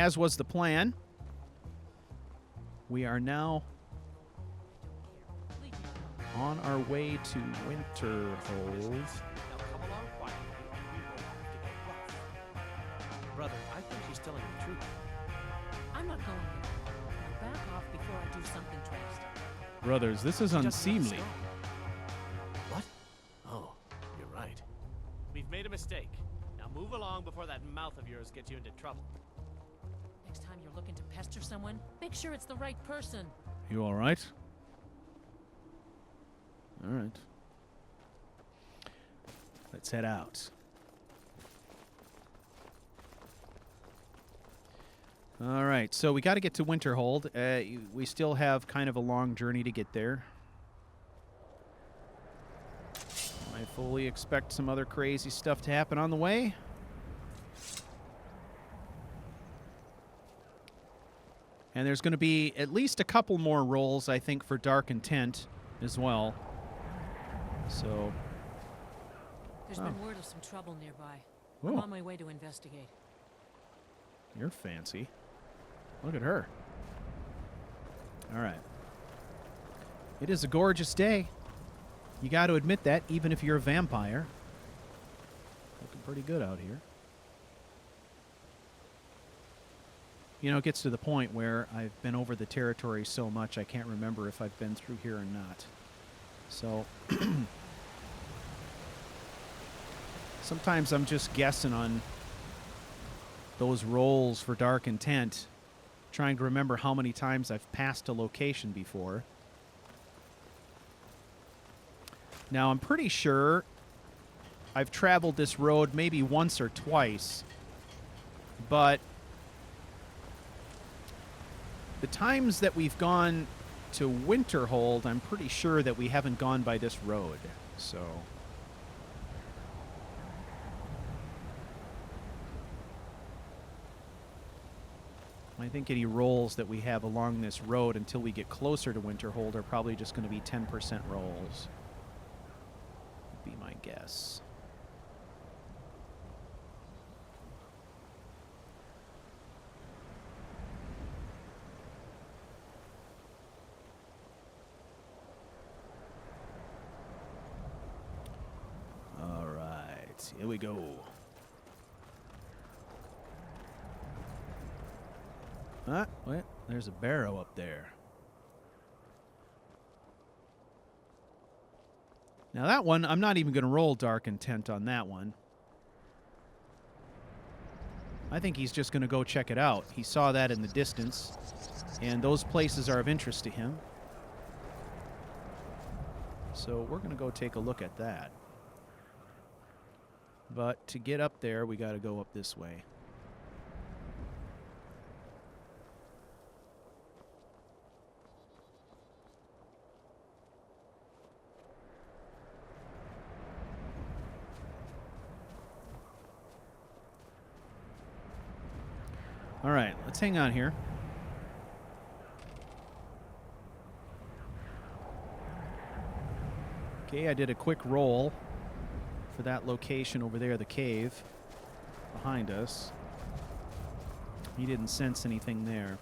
as was the plan, we are now on our way to Winterhold. Now come along quietly, and we won't have to get rough. Brother, I think she's telling the truth. I'm not going there. Now back off before I do something drastic. Brothers, this is She doesn't want us unseemly. gone. What? Oh, you're right. We've made a mistake. Now move along before that mouth of yours gets you into trouble. Next time you're looking to pester someone, make sure it's the right person. You all right? All right. Let's head out. All right, so we got to get to Winterhold. We still have kind of a long journey to get there. I fully expect some other crazy stuff to happen on the way. And there's going to be at least a couple more rolls, I think, for Dark Intent as well. So... There's been word of some trouble nearby. Ooh. I'm on my way to investigate. You're fancy. Look at her. All right. It is a gorgeous day. You got to admit that, even if you're a vampire. Looking pretty good out here. You know, it gets to the point where I've been over the territory so much I can't remember if I've been through here or not. So... sometimes I'm just guessing on those rolls for Dark Intent, trying to remember how many times I've passed a location before. Now, I'm pretty sure I've traveled this road maybe once or twice, but the times that we've gone to Winterhold, I'm pretty sure that we haven't gone by this road, so... I think any rolls that we have along this road until we get closer to Winterhold are probably just going to be 10% rolls. Would be my guess. All right, here we go. Ah, wait, there's a barrow up there. Now that one, I'm not even going to roll Dark Intent on that one. I think he's just going to go check it out. He saw that in the distance, and those places are of interest to him. So we're going to go take a look at that. But to get up there, we got to go up this way. All right, let's hang on here. Okay, I did a quick roll for that location over there, the cave behind us. He didn't sense anything there.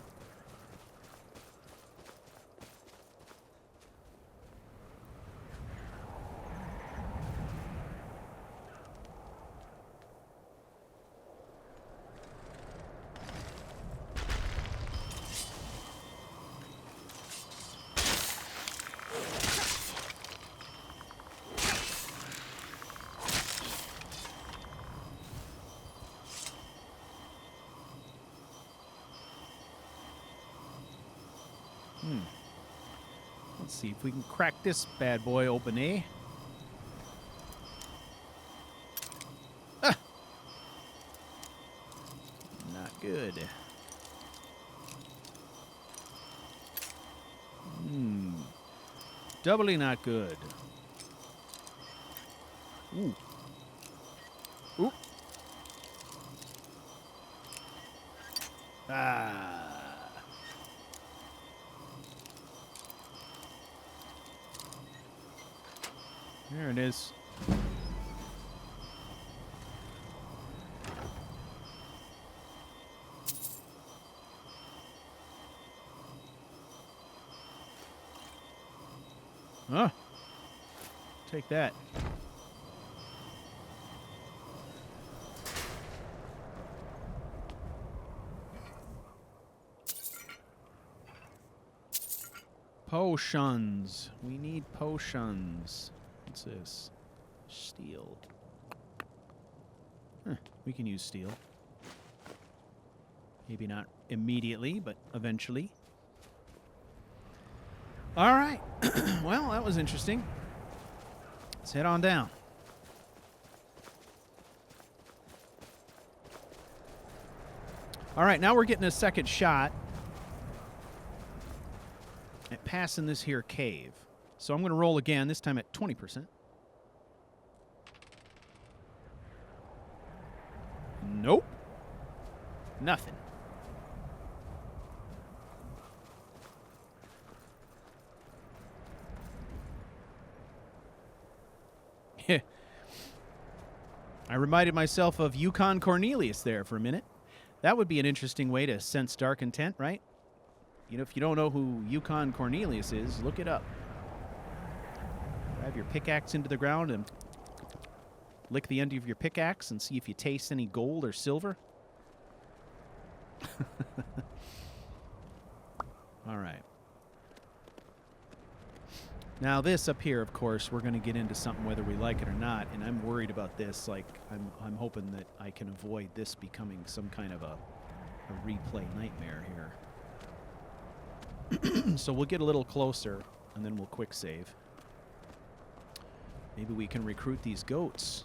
Let's see if we can crack this bad boy open, eh? Ah! Not good. Doubly not good. Ooh. Ooh. Ah. There it is. Oh. Take that. Potions. We need potions. What's this? Steel. Huh, we can use steel. Maybe not immediately, but eventually. All right. Well, that was interesting. Let's head on down. All right, now we're getting a second shot at passing this here cave. So I'm going to roll again, this time at 20%. Nope. Nothing. I reminded myself of Yukon Cornelius there for a minute. That would be an interesting way to sense dark intent, right? You know, if you don't know who Yukon Cornelius is, look it up. Drive your pickaxe into the ground and lick the end of your pickaxe and see if you taste any gold or silver. All right. Now this up here, of course, we're going to get into something whether we like it or not, and I'm worried about this. Like, I'm hoping that I can avoid this becoming some kind of a replay nightmare here. So we'll get a little closer, and then we'll quick save. Maybe we can recruit these goats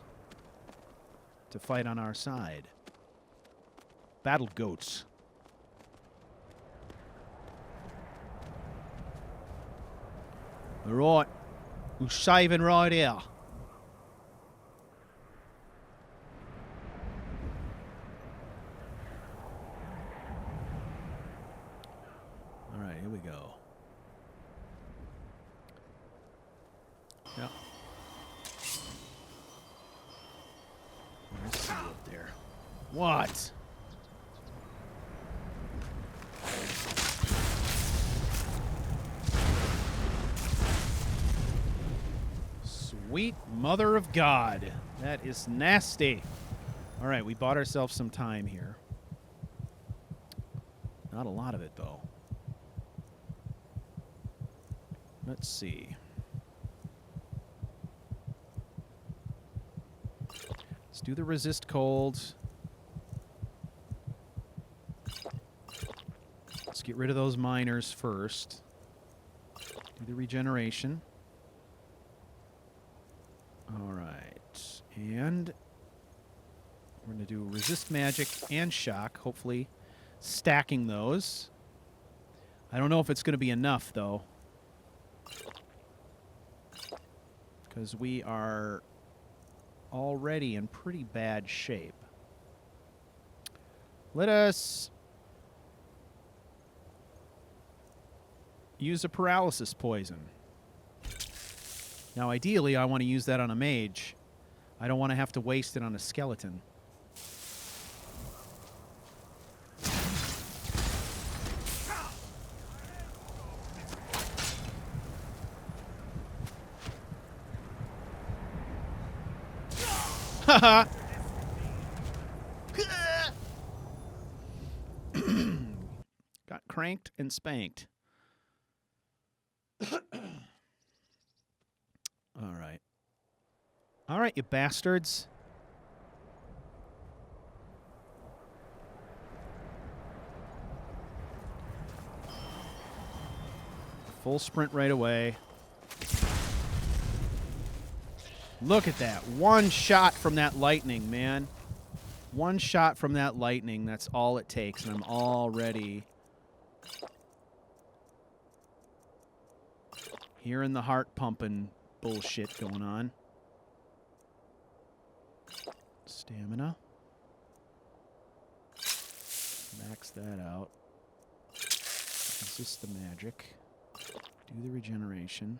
to fight on our side. Battle goats. Right, we're saving right here. All right, here we go. Yep. Let's see up there. What? Sweet mother of God. That is nasty. All right, we bought ourselves some time here. Not a lot of it, though. Let's see. Let's do the resist cold. Let's get rid of those miners first. Do the regeneration. All right, and we're going to do resist magic and shock, hopefully stacking those. I don't know if it's going to be enough, though, because we are already in pretty bad shape. Let us use a paralysis poison. Now, ideally, I want to use that on a mage. I don't want to have to waste it on a skeleton. Haha! Got cranked and spanked. All right. All right, you bastards. Full sprint right away. Look at that. One shot from that lightning, man. One shot from that lightning. That's all it takes, and I'm already hearing the heart pumping bullshit going on. Stamina. Max that out. Resist the magic. Do the regeneration.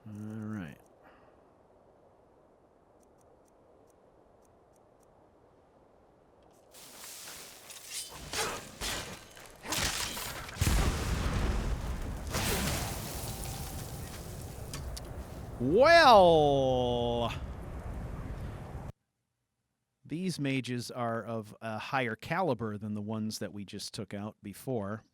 All right. Well, these mages are of a higher caliber than the ones that we just took out before.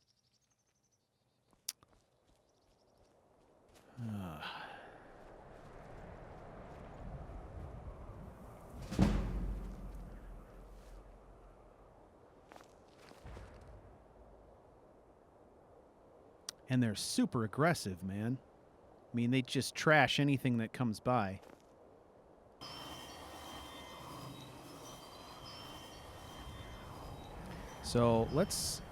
And they're super aggressive, man. I mean, they just trash anything that comes by. So let's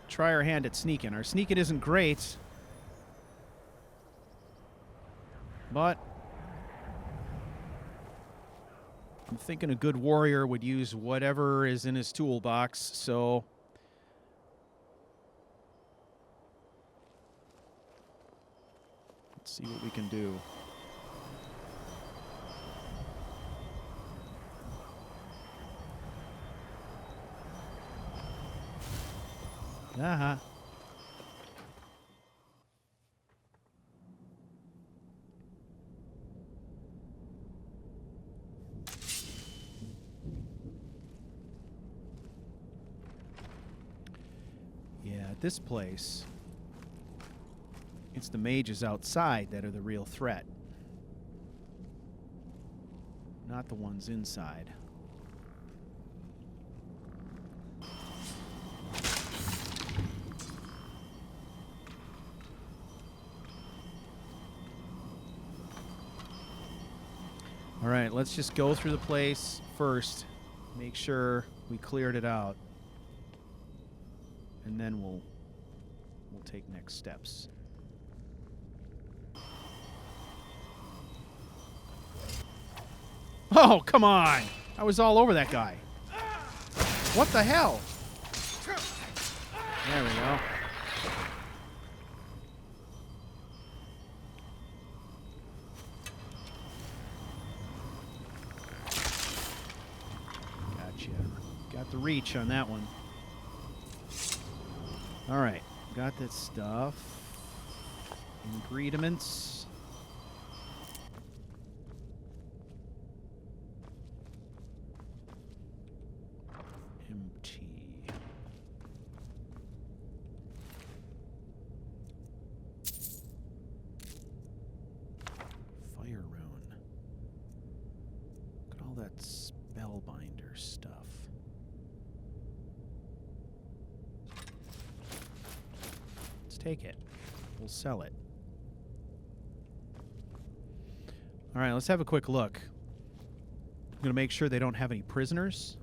try our hand at sneaking. Our sneaking isn't great, but I'm thinking a good warrior would use whatever is in his toolbox, so let's see what we can do. Uh-huh. Yeah, at this place, it's the mages outside that are the real threat, not the ones inside. All right, let's just go through the place first, make sure we cleared it out, and then we'll take next steps. Oh, come on! I was all over that guy. What the hell? There we go. Got the reach on that one. All right, got that stuff. Ingredients. Empty. Fire rune. Look at all that spellbinder stuff. Take it. We'll sell it. All right, let's have a quick look. I'm going to make sure they don't have any prisoners.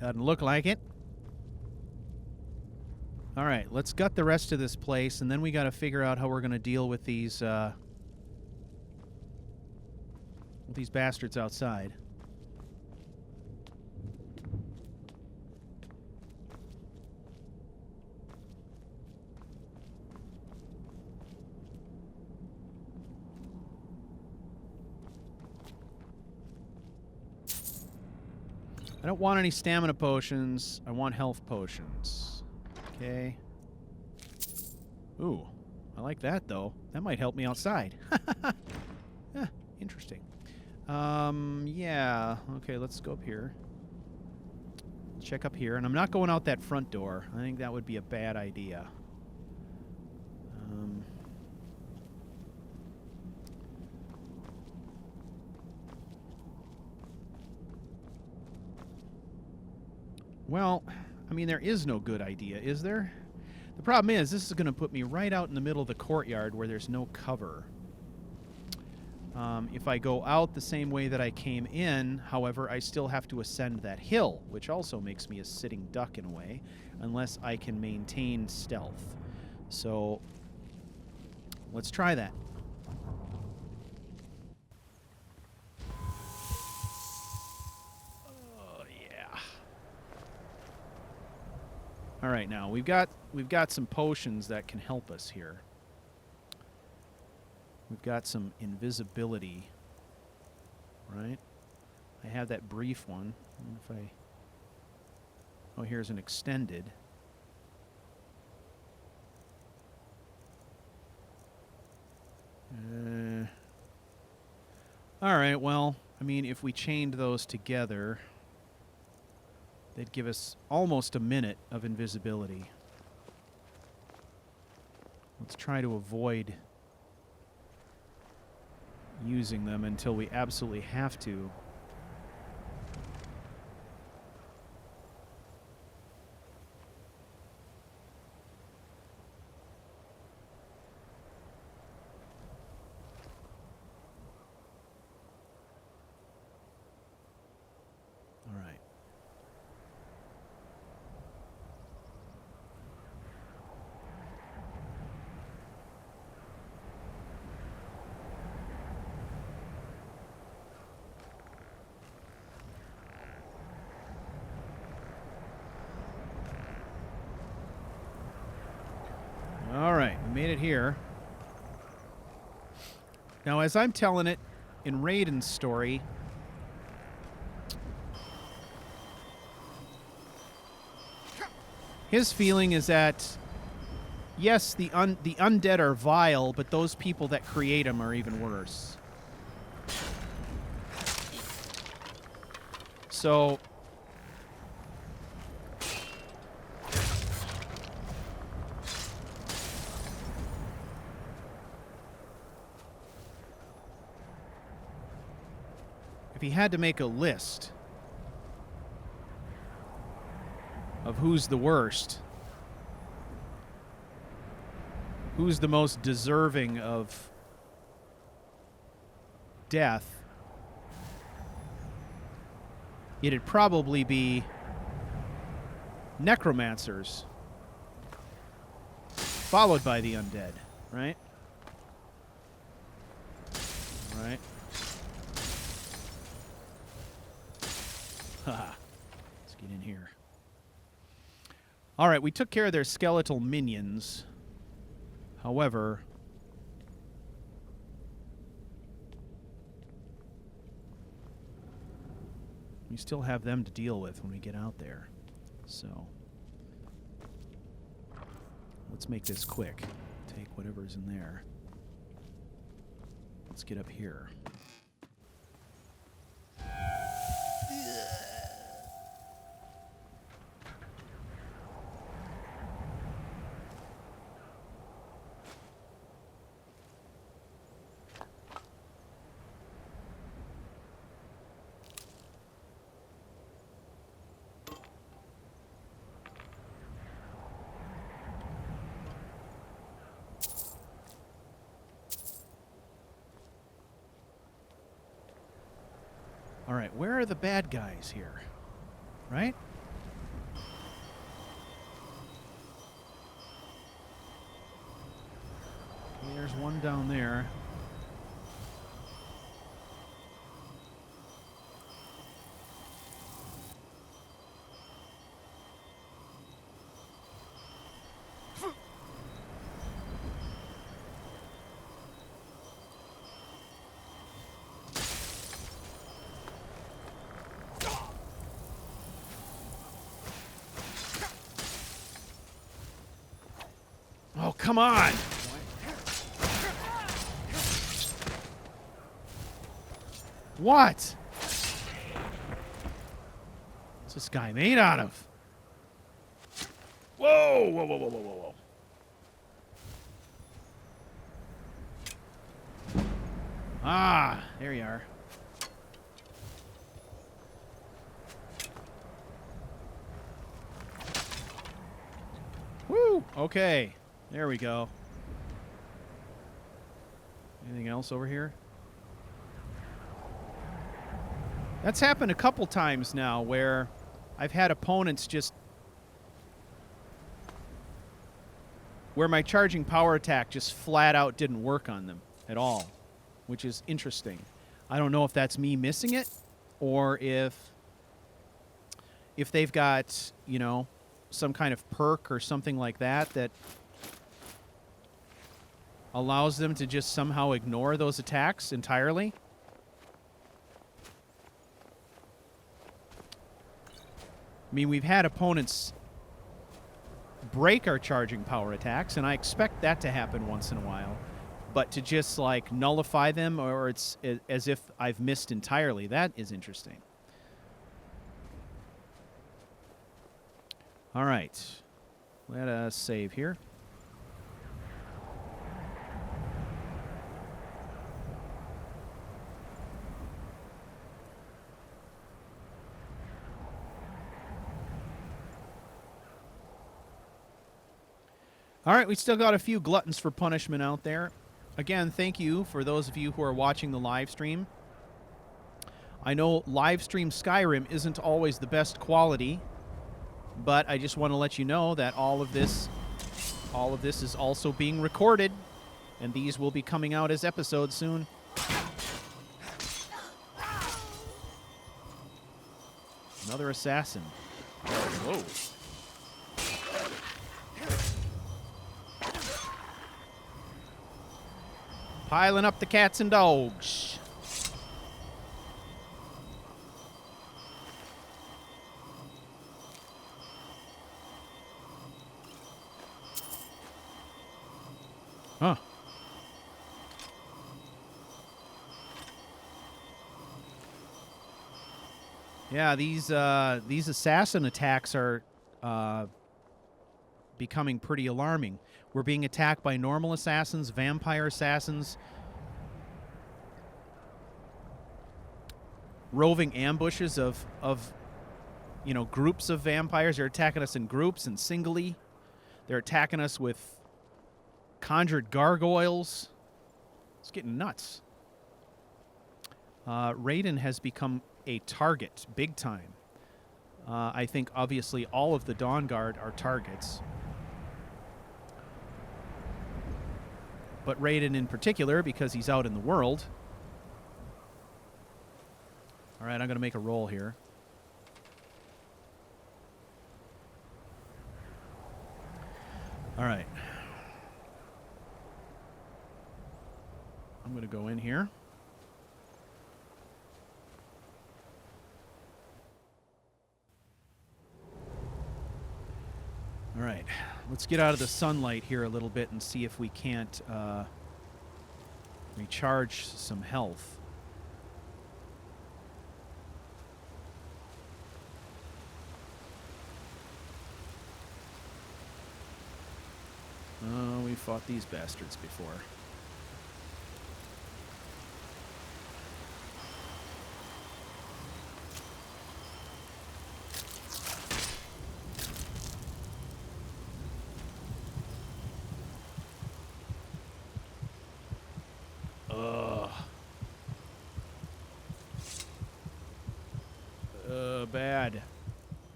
Doesn't look like it. All right, let's gut the rest of this place, and then we got to figure out how we're going to deal with these bastards outside. I don't want any stamina potions. I want health potions. Okay. Ooh, I like that, though. That might help me outside. Interesting. Yeah. Okay, let's go up here. Check up here. And I'm not going out that front door. I think that would be a bad idea. Well, I mean, there is no good idea, is there? The problem is, this is going to put me right out in the middle of the courtyard where there's no cover. If I go out the same way that I came in, however, I still have to ascend that hill, which also makes me a sitting duck in a way, unless I can maintain stealth. So, let's try that. Oh, yeah. All right, now, we've got some potions that can help us here. We've got some invisibility, right? I have that brief one. If I... Oh, here's an extended. All right, well, I mean, if we chained those together, they'd give us almost a minute of invisibility. Let's try to avoid using them until we absolutely have to. All right. All right, we made it here. Now, as I'm telling it in Raiden's story, his feeling is that, yes, the undead are vile, but those people that create them are even worse. So... if he had to make a list of who's the worst, who's the most deserving of death, it'd probably be necromancers, followed by the undead, right? Right. Let's get in here. All right, we took care of their skeletal minions. However, we still have them to deal with when we get out there. So, let's make this quick. Take whatever's in there. Let's get up here. All right, where are the bad guys here? Right? Okay, there's one down there. Oh, come on! What? What's this guy made out of? Whoa, whoa, whoa, whoa, whoa, whoa, whoa. Ah, there you are. Woo! Okay. There we go. Anything else over here? That's happened a couple times now where I've had opponents just... where my charging power attack just flat out didn't work on them at all, which is interesting. I don't know if that's me missing it or if they've got, you know, some kind of perk or something like that that allows them to just somehow ignore those attacks entirely. I mean, we've had opponents break our charging power attacks, and I expect that to happen once in a while. But to just, like, nullify them, or it's as if I've missed entirely, that is interesting. All right. Let us save here. All right, we still got a few gluttons for punishment out there. Again, thank you for those of you who are watching the live stream. I know live stream Skyrim isn't always the best quality, but I just want to let you know that all of this is also being recorded, and these will be coming out as episodes soon. Another assassin. Whoa. Piling up the cats and dogs. Huh. Yeah, these assassin attacks are becoming pretty alarming. We're being attacked by normal assassins, vampire assassins, roving ambushes of groups of vampires. They're attacking us in groups and singly. They're attacking us with conjured gargoyles. It's getting nuts. Raiden has become a target, big time. I think, obviously, all of the Dawn Guard are targets. But Raiden in particular, because he's out in the world. All right, I'm going to make a roll here. All right. I'm going to go in here. All right, let's get out of the sunlight here a little bit and see if we can't recharge some health. Oh, we fought these bastards before. Bad.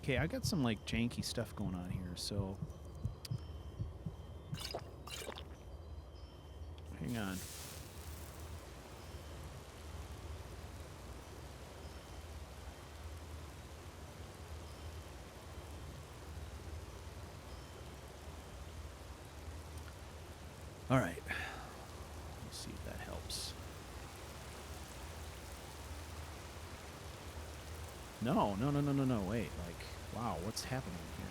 Okay, I got some, like, janky stuff going on here, so... Hang on. All right. Let's see if that helps. No. Wait, like, wow, what's happening here?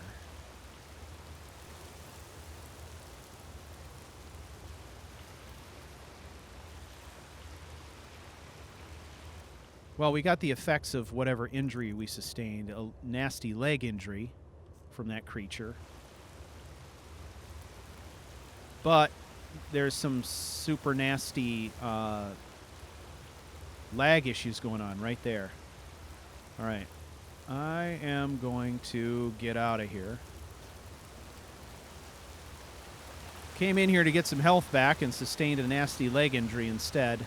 Well, we got the effects of whatever injury we sustained. A nasty leg injury from that creature. But there's some super nasty lag issues going on right there. All right. I am going to get out of here. Came in here to get some health back and sustained a nasty leg injury instead.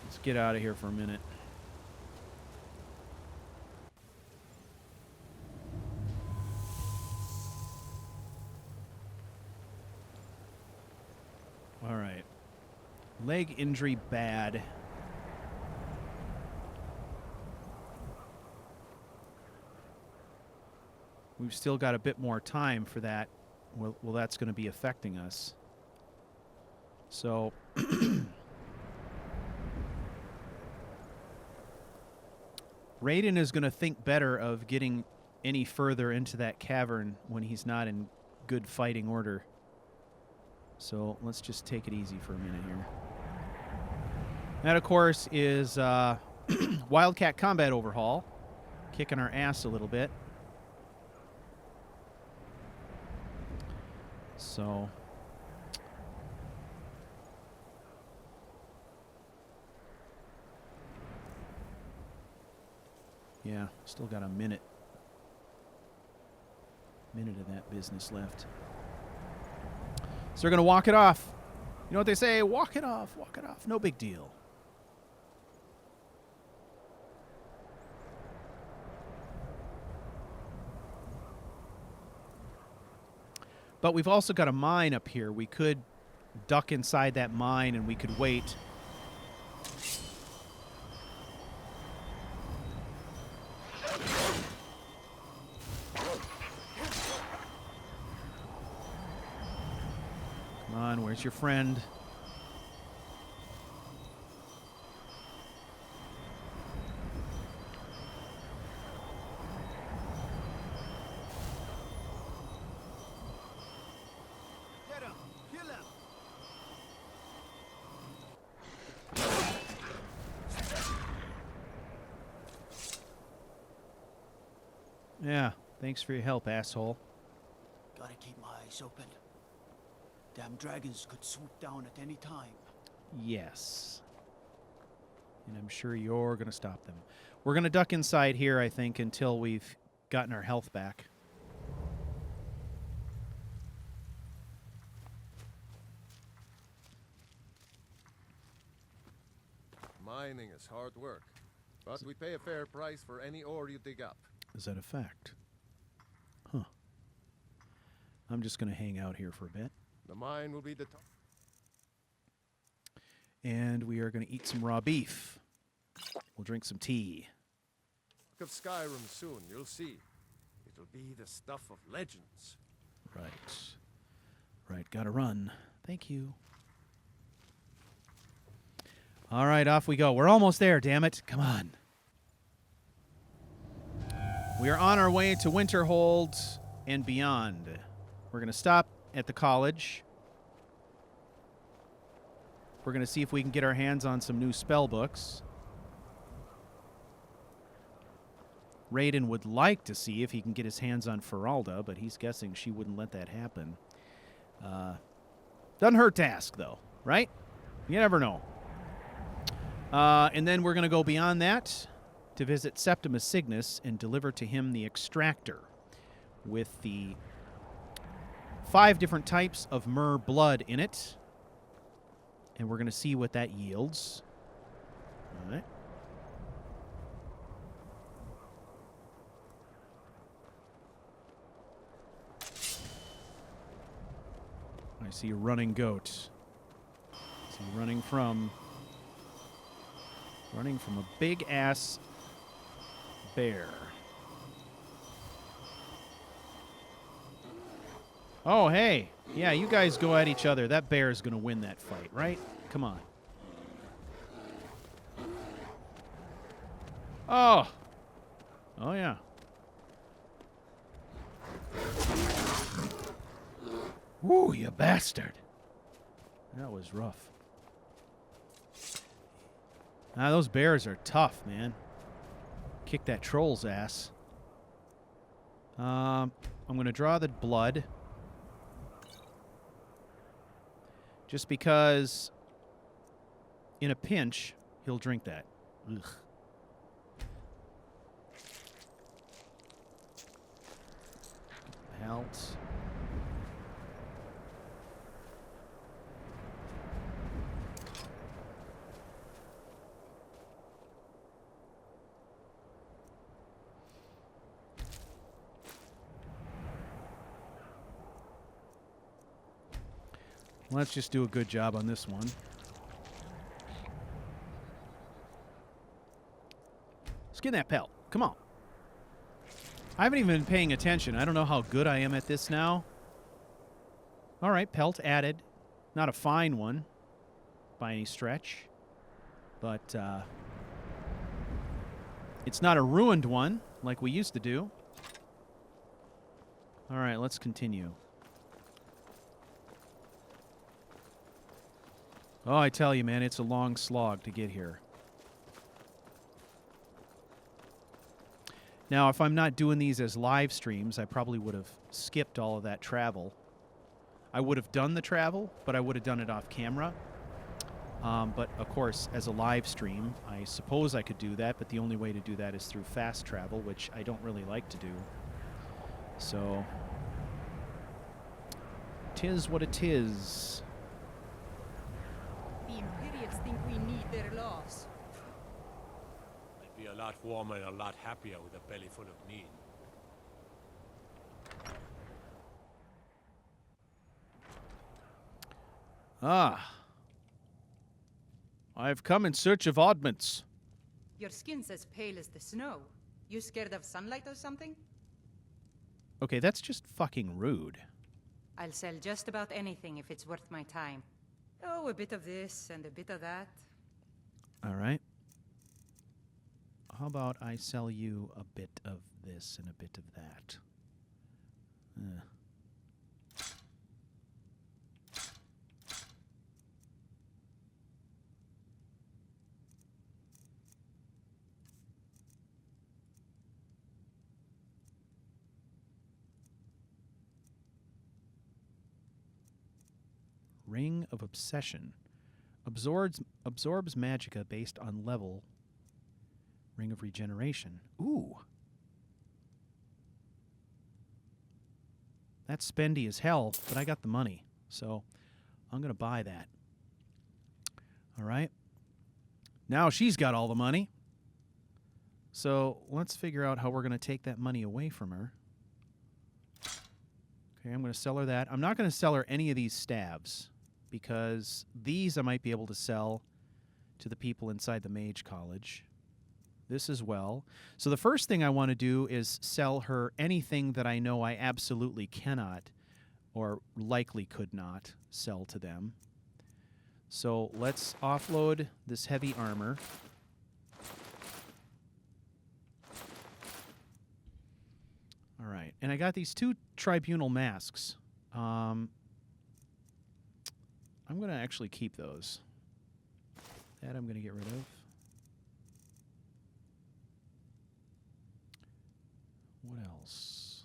Let's get out of here for a minute. All right. Leg injury bad. We've still got a bit more time for that. Well, that's going to be affecting us. So Raiden is going to think better of getting any further into that cavern when he's not in good fighting order. So let's just take it easy for a minute here. That, of course, is Wildcat Combat Overhaul, kicking our ass a little bit. So... yeah, still got a minute of that business left. So they're going to walk it off. You know what they say? Walk it off, walk it off. No big deal. But we've also got a mine up here. We could duck inside that mine and we could wait. Come on, where's your friend? Get him! Kill him! Yeah, thanks for your help, asshole. Gotta keep my eyes open. Damn dragons could swoop down at any time. Yes. And I'm sure you're going to stop them. We're going to duck inside here, I think, until we've gotten our health back. Mining is hard work, but we pay a fair price for any ore you dig up. Is that a fact? Huh. I'm just going to hang out here for a bit. The mine will be the top. And we are going to eat some raw beef. We'll drink some tea. Of Skyrim soon, you'll see. It'll be the stuff of legends. Right. Right, gotta run. Thank you. All right, off we go. We're almost there, damn it. Come on. We are on our way to Winterhold and beyond. We're going to stop at the college. We're going to see if we can get our hands on some new spell books. Raiden would like to see if he can get his hands on Feralda, but he's guessing she wouldn't let that happen. Doesn't hurt to ask, though, right? You never know. And then we're going to go beyond that to visit Septimus Cygnus and deliver to him the extractor with the 5 different types of myrrh blood in it. And we're going to see what that yields. All right. I see a running goat. I see running from a big-ass bear. Oh, hey. Yeah, you guys go at each other. That bear is going to win that fight, right? Come on. Oh. Oh, yeah. Woo, you bastard. That was rough. Ah, those bears are tough, man. Kick that troll's ass. I'm going to draw the blood. Just because in a pinch, he'll drink that. Ugh. Pelt. Let's just do a good job on this one. Let's get in that pelt. Come on. I haven't even been paying attention. I don't know how good I am at this now. All right, pelt added. Not a fine one by any stretch. But It's not a ruined one like we used to do. All right, let's continue. Oh, I tell you, man, it's a long slog to get here. Now, if I'm not doing these as live streams, I probably would have skipped all of that travel. I would have done the travel, but I would have done it off camera. But, of course, as a live stream, I suppose I could do that, but the only way to do that is through fast travel, which I don't really like to do. So, 'tis what it is. The Imperials think we need their laws. I'd be a lot warmer and a lot happier with a belly full of meat. Ah. I've come in search of oddments. Your skin's as pale as the snow. You scared of sunlight or something? Okay, that's just fucking rude. I'll sell just about anything if it's worth my time. Oh, a bit of this and a bit of that. All right. How about I sell you a bit of this and a bit of that? Ring of Obsession. Absorbs magicka based on level. Ring of Regeneration. Ooh. That's spendy as hell, but I got the money. So I'm going to buy that. All right. Now she's got all the money. So let's figure out how we're going to take that money away from her. Okay, I'm going to sell her that. I'm not going to sell her any of these staves, because these I might be able to sell to the people inside the Mage College. This as well. So the first thing I want to do is sell her anything that I know I absolutely cannot or likely could not sell to them. So let's offload this heavy armor. All right. And I got these 2 tribunal masks. I'm going to actually keep those. That I'm going to get rid of. What else?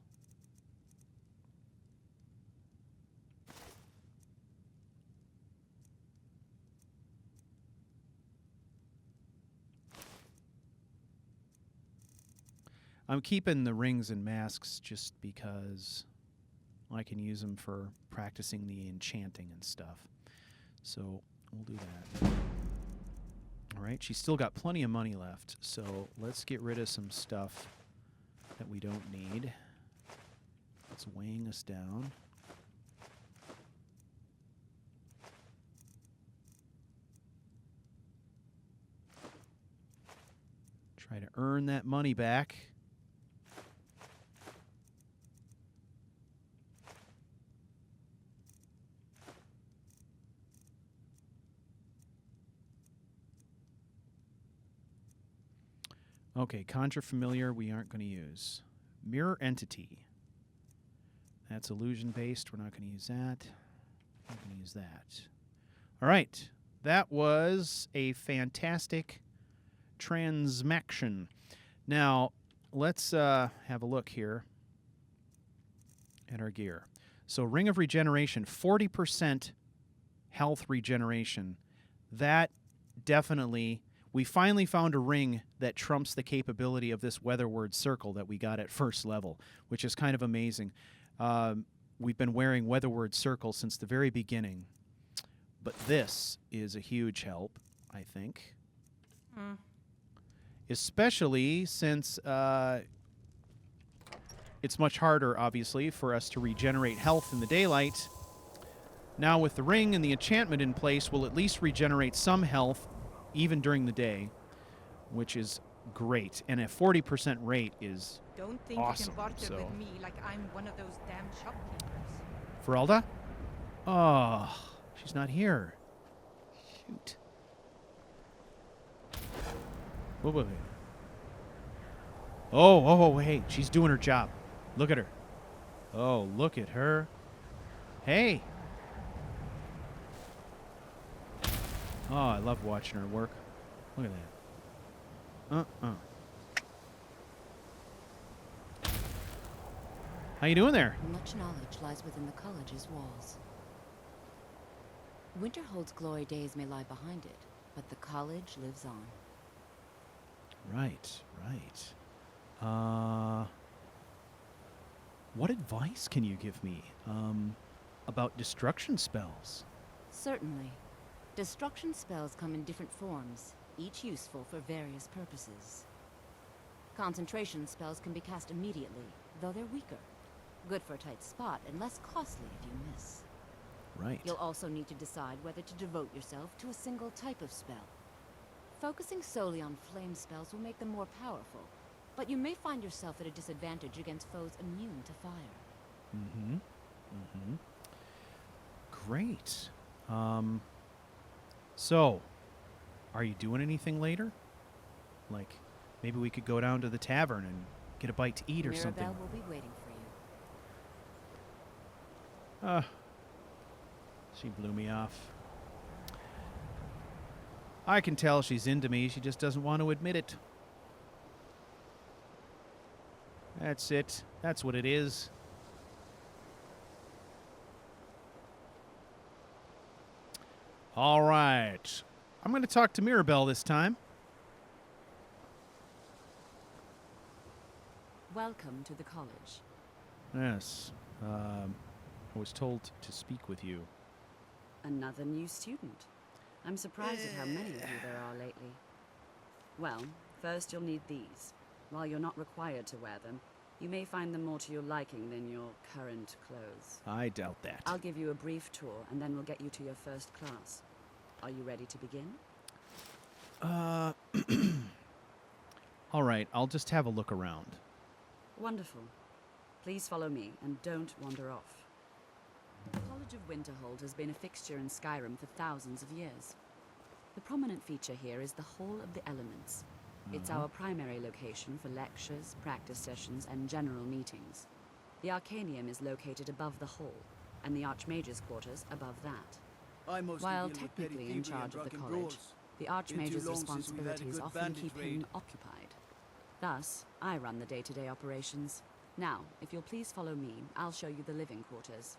I'm keeping the rings and masks just because I can use them for practicing the enchanting and stuff. So we'll do that. All right, she's still got plenty of money left, so let's get rid of some stuff that we don't need. It's weighing us down. Try to earn that money back. Okay, Conjure Familiar we aren't going to use. Mirror Entity. That's illusion-based. We're not going to use that. Not going to use that. All right. That was a fantastic transmaction. Now, let's have a look here at our gear. So, Ring of Regeneration, 40% health regeneration. That definitely... We finally found a ring that trumps the capability of this Weatherward Circle that we got at first level, which is kind of amazing. We've been wearing Weatherward Circle since the very beginning, but this is a huge help, I think. Especially since it's much harder, obviously, for us to regenerate health in the daylight. Now with the ring and the enchantment in place, we'll at least regenerate some health even during the day, which is great. And a 40% rate is Don't think awesome. you can barter So, with me like I'm one of those damn shopkeepers. Ferelda? Oh, she's not here. Shoot. Whoa, whoa, whoa. Oh, hey, she's doing her job. Look at her. Oh, look at her. Hey. Oh, I love watching her work. Look at that. How you doing there? Much knowledge lies within the college's walls. Winterhold's glory days may lie behind it, but the college lives on. Right. What advice can you give me, about destruction spells? Certainly. Destruction spells come in different forms, each useful for various purposes. Concentration spells can be cast immediately, though they're weaker. Good for a tight spot and less costly if you miss. Right. You'll also need to decide whether to devote yourself to a single type of spell. Focusing solely on flame spells will make them more powerful, but you may find yourself at a disadvantage against foes immune to fire. Great. So, are you doing anything later? Like, maybe we could go down to the tavern and get a bite to eat or something. Mirabelle will be waiting for you. She blew me off. I can tell she's into me. She just doesn't want to admit it. That's it. That's what it is. All right. I'm going to talk to Mirabelle this time. Welcome to the college. Yes. I was told to speak with you. Another new student. I'm surprised at how many of you there are lately. Well, first you'll need these. While you're not required to wear them, you may find them more to your liking than your current clothes. I doubt that. I'll give you a brief tour, and then we'll get you to your first class. Are you ready to begin? All right, I'll just have a look around. Wonderful. Please follow me, and don't wander off. The College of Winterhold has been a fixture in Skyrim for thousands of years. The prominent feature here is the Hall of the Elements. It's our primary location for lectures, practice sessions, and general meetings. The Arcanium is located above the hall, and the Archmage's quarters above that. While technically in charge of the college, the Archmage's responsibilities often keep him occupied. Thus, I run the day-to-day operations. Now, if you'll please follow me, I'll show you the living quarters.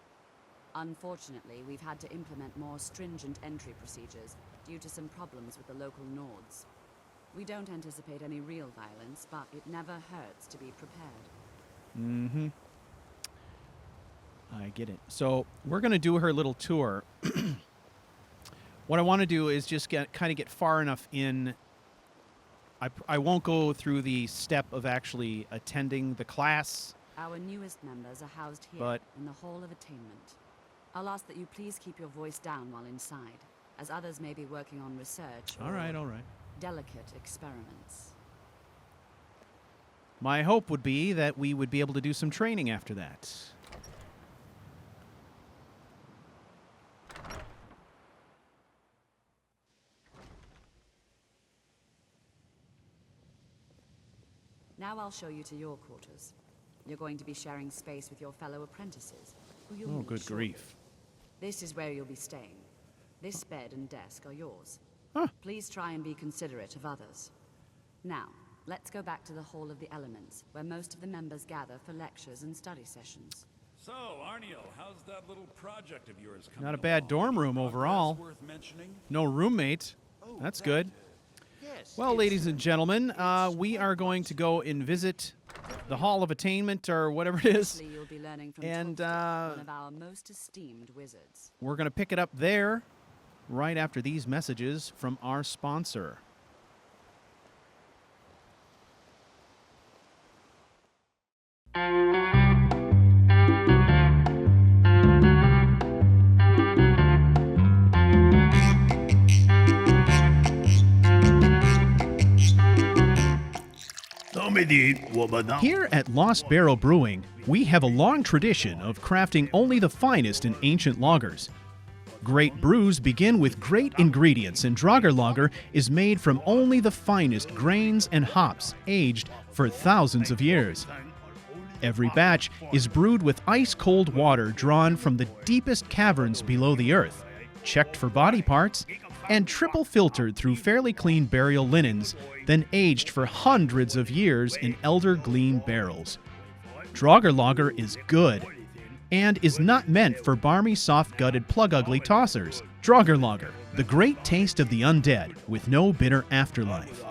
Unfortunately, we've had to implement more stringent entry procedures due to some problems with the local Nords. We don't anticipate any real violence, but it never hurts to be prepared. Mm-hmm. I get it. So we're going to do her little tour. What I want to do is just kind of get far enough in. I won't go through the step of actually attending the class. Our newest members are housed here But- in the Hall of Attainment. I'll ask that you please keep your voice down while inside, as others may be working on research All or right. delicate experiments. My hope would be that we would be able to do some training after that. Now I'll show you to your quarters. You're going to be sharing space with your fellow apprentices, who you'll Oh, meet good shortly. grief. This is where you'll be staying. This bed and desk are yours. Huh. Please try and be considerate of others. Now, let's go back to the Hall of the Elements, where most of the members gather for lectures and study sessions. So, Arniel, how's that little project of yours coming Not a bad along? dorm room Progress overall. worth mentioning? No roommate. That's good. Well, ladies and gentlemen, we are going to go and visit the Hall of Attainment, or whatever it is. Firstly, you'll be learning from And, Tolkien, one of our most esteemed wizards. We're going to pick it up there right after these messages from our sponsor. Here at Lost Barrel Brewing, we have a long tradition of crafting only the finest in ancient lagers. Great brews begin with great ingredients, and Lager is made from only the finest grains and hops, aged for thousands of years. Every batch is brewed with ice-cold water drawn from the deepest caverns below the earth, checked for body parts, and triple filtered through fairly clean burial linens, then aged for hundreds of years in elder gleam barrels. Lager is good, and is not meant for barmy, soft-gutted, plug-ugly tossers. Lager, the great taste of the undead, with no bitter afterlife.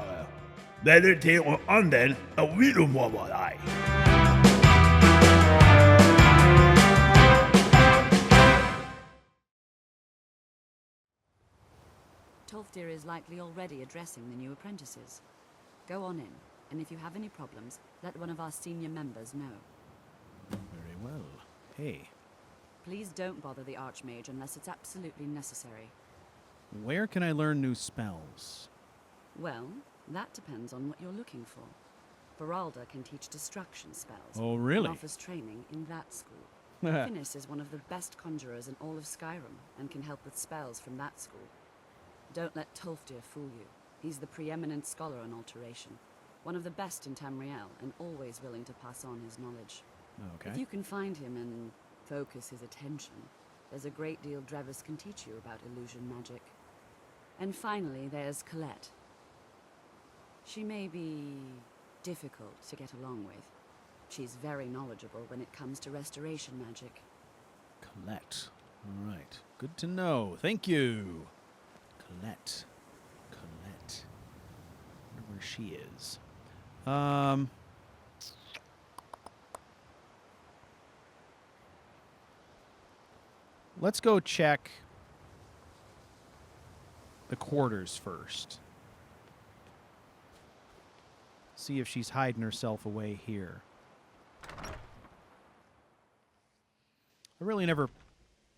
Better take on Undead a little more alive. Tolfdir is likely already addressing the new apprentices. Go on in, and if you have any problems, let one of our senior members know. Very well. Hey, Please don't bother the Archmage unless it's absolutely necessary. where can I learn new spells? Well, that depends on what you're looking for. Feralda can teach destruction spells. Oh, really? And offers training in that school. Finis is one of the best conjurers in all of Skyrim, and can help with spells from that school. Don't let Tolfdir fool you. He's the preeminent scholar on alteration. One of the best in Tamriel, and always willing to pass on his knowledge. Okay. If you can find him and focus his attention, there's a great deal Drevis can teach you about illusion magic. And finally, there's Colette. She may be difficult to get along with. She's very knowledgeable when it comes to restoration magic. Colette. All right. Good to know. Thank you. Colette. Colette. I wonder where she is. Let's go check the quarters first. See if she's hiding herself away here. I really never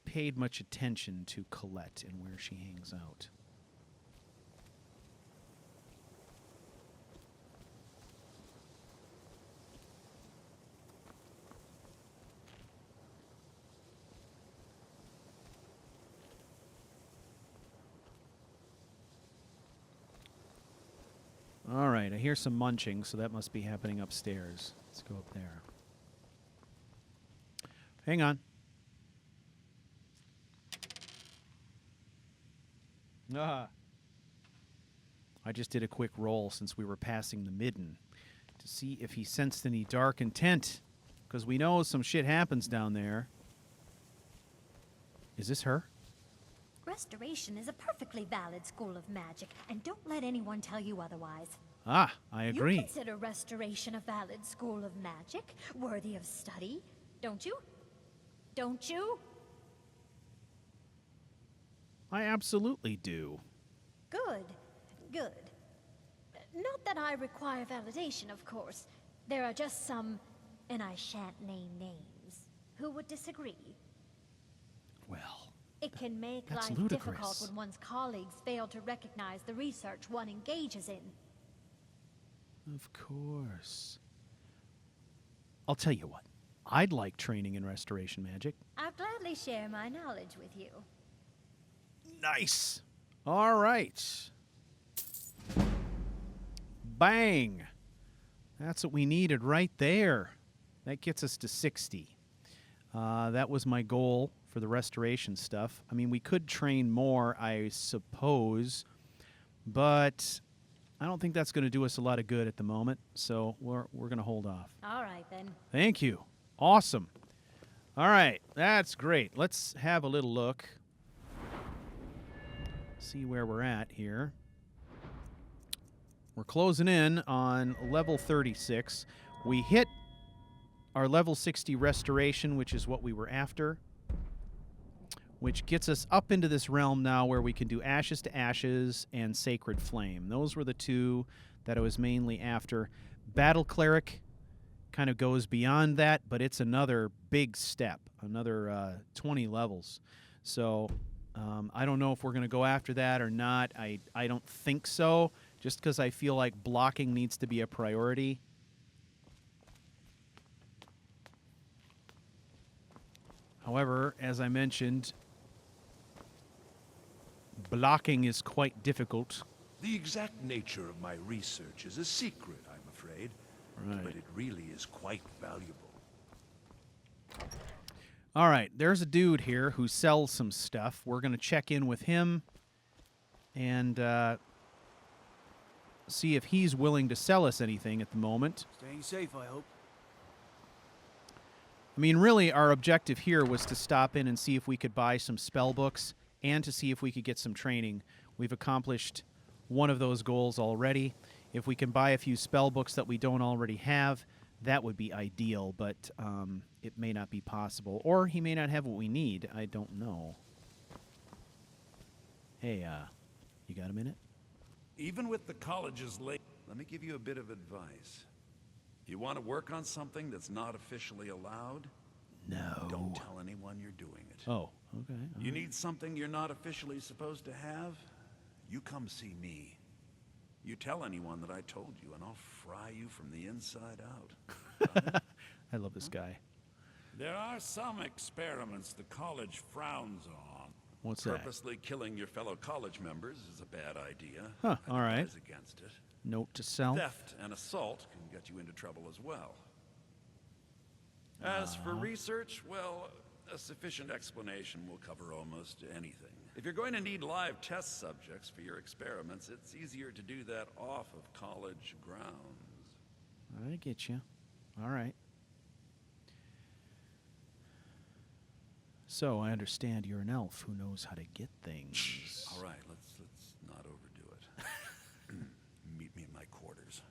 paid much attention to Colette and where she hangs out. All right, I hear some munching, so that must be happening upstairs. Let's go up there. Hang on. I just did a quick roll since we were passing the midden to see if he sensed any dark intent, because we know some shit happens down there. Is this her? Restoration is a perfectly valid school of magic, and don't let anyone tell you otherwise. Ah, I agree. You consider restoration a valid school of magic, worthy of study, don't you? Don't you? I absolutely do. Good, good. Not that I require validation, of course. There are just some, and I shan't name names, who would disagree. Well, it can make that's life ludicrous. difficult when one's colleagues fail to recognize the research one engages in. Of course. I'll tell you what. I'd like training in restoration magic. I'll gladly share my knowledge with you. Nice. All right. Bang. That's what we needed right there. That gets us to 60. That was my goal for the restoration stuff. I mean, we could train more, I suppose, but I don't think that's going to do us a lot of good at the moment, so we're going to hold off. All right, then. Thank you. Awesome. All right, that's great. Let's have a little look. See where we're at here. We're closing in on level 36. We hit our level 60 restoration, which is what we were after, which gets us up into this realm now where we can do Ashes to Ashes and Sacred Flame. Those were the two that I was mainly after. Battle Cleric kind of goes beyond that, but it's another big step, another 20 levels. So I don't know if we're going to go after that or not. I don't think so, just because I feel like blocking needs to be a priority. However, as I mentioned, blocking is quite difficult. The exact nature of my research is a secret, I'm afraid. Right. But it really is quite valuable. All right, there's a dude here who sells some stuff. We're going to check in with him and see if he's willing to sell us anything at the moment. Staying safe, I hope. I mean, really, our objective here was to stop in and see if we could buy some spell books and to see if we could get some training. We've accomplished one of those goals already. If we can buy a few spell books that we don't already have, that would be ideal, but it may not be possible. Or he may not have what we need. I don't know. Hey, you got a minute? Even with the college's late... Let me give you a bit of advice. You want to work on something that's not officially allowed? No. Don't tell anyone you're doing it. Oh, okay. You need something you're not officially supposed to have? You come see me. You tell anyone that I told you, and I'll fry you from the inside out. I love this guy. There are some experiments the college frowns on. What's that? Purposely killing your fellow college members is a bad idea. Huh, I all right. advise against it. Note to self. Theft and assault can get you into trouble as well. As for research, well, a sufficient explanation will cover almost anything. If you're going to need live test subjects for your experiments, it's easier to do that off of college grounds. I get you. All right. So, I understand you're an elf who knows how to get things. All right, let's not overdo it. Meet me in my quarters.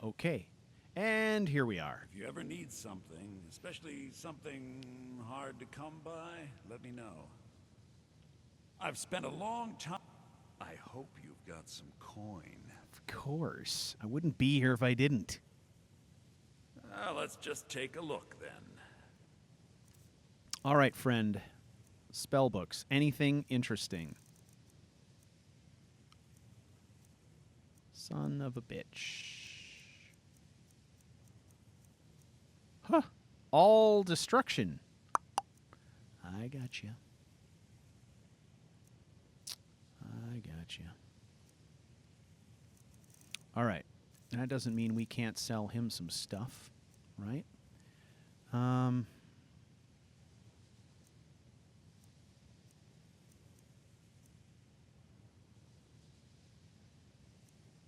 Okay. And here we are. If you ever need something, especially something hard to come by, let me know. I've spent a long time... I hope you've got some coin. Of course. I wouldn't be here if I didn't. Let's just take a look, then. All right, friend. Spell books. Anything interesting? Son of a bitch. Huh. All destruction. I got you. I got you. All right. That doesn't mean we can't sell him some stuff, right?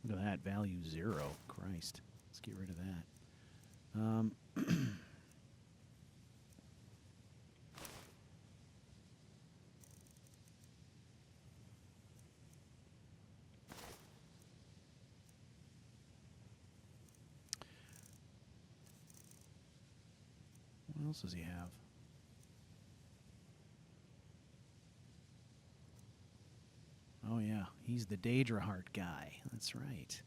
Look at that. Value 0. Christ. Let's get rid of that. What else does he have? Oh, yeah. He's the Daedra Heart guy. That's right.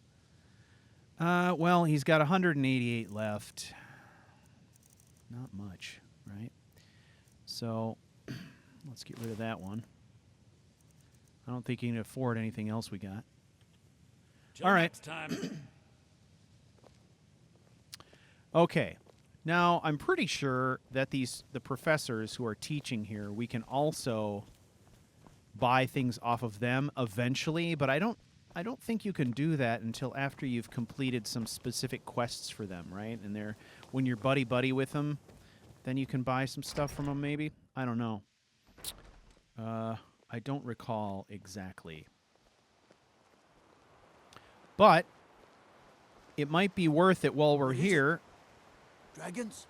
Well, he's got 188 left. Not much, right? So, let's get rid of that one. I don't think he can afford anything else we got. Till all right. Next time. Okay. Now, I'm pretty sure that the professors who are teaching here, we can also buy things off of them eventually, but I don't think you can do that until after you've completed some specific quests for them, right? And when you're buddy with them, then you can buy some stuff from them maybe? I don't know. I don't recall exactly. But it might be worth it while we're here. Dragons?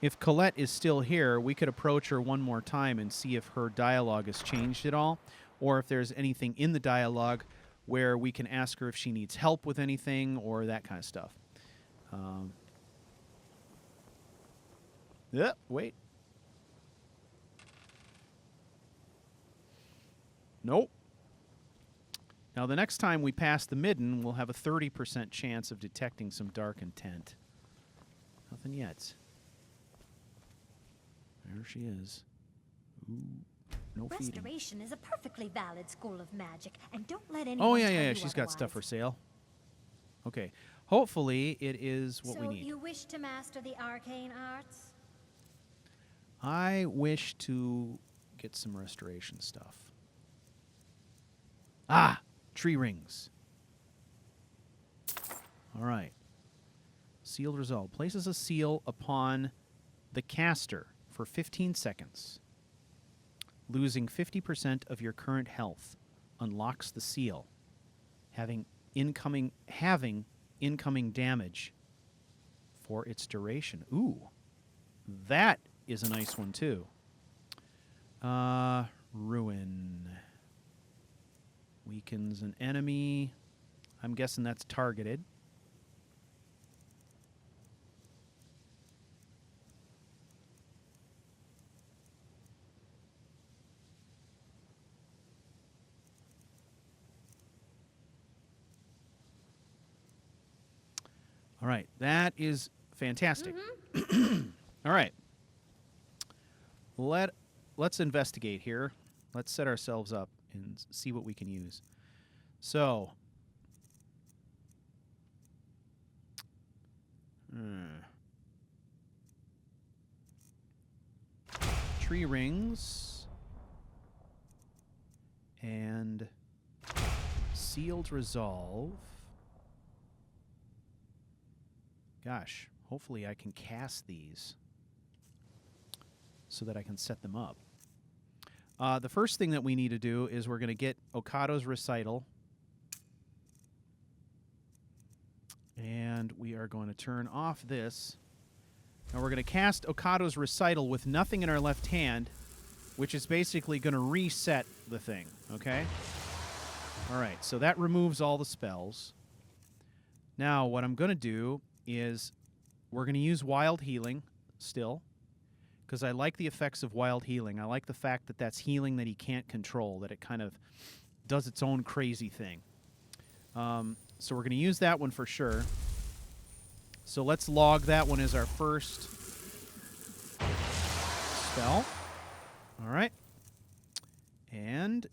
If Colette is still here, we could approach her one more time and see if her dialogue has changed at all, or if there's anything in the dialogue where we can ask her if she needs help with anything or that kind of stuff. Yeah, wait. Nope. Now, the next time we pass the midden, we'll have a 30% chance of detecting some dark intent. Nothing yet. There she is. Ooh, no feeding. Restoration is a perfectly valid school of magic, and don't let anyone Oh, yeah, tell yeah, you she's got stuff for otherwise. sale. Okay. Hopefully, it is what we So need. you wish to master the arcane arts? I wish to get some restoration stuff. Ah! Tree rings. All right. Sealed resolve. Places a seal upon the caster for 15 seconds. Losing 50% of your current health. Unlocks the seal. Having incoming damage for its duration. Ooh. That is a nice one, too. Ruin. Weakens an enemy. I'm guessing that's targeted. All right, that is fantastic. All right. Let's investigate here. Let's set ourselves up and see what we can use. So, tree rings and sealed resolve. Gosh, hopefully I can cast these so that I can set them up. The first thing that we need to do is we're going to get Okado's recital. And we are going to turn off this. Now we're going to cast Okado's recital with nothing in our left hand, which is basically going to reset the thing, okay? All right, so that removes all the spells. Now what I'm going to do is we're going to use wild healing still, because I like the effects of wild healing. I like the fact that that's healing that he can't control, that it kind of does its own crazy thing. So we're going to use that one for sure. So let's log that one as our first spell. All right. And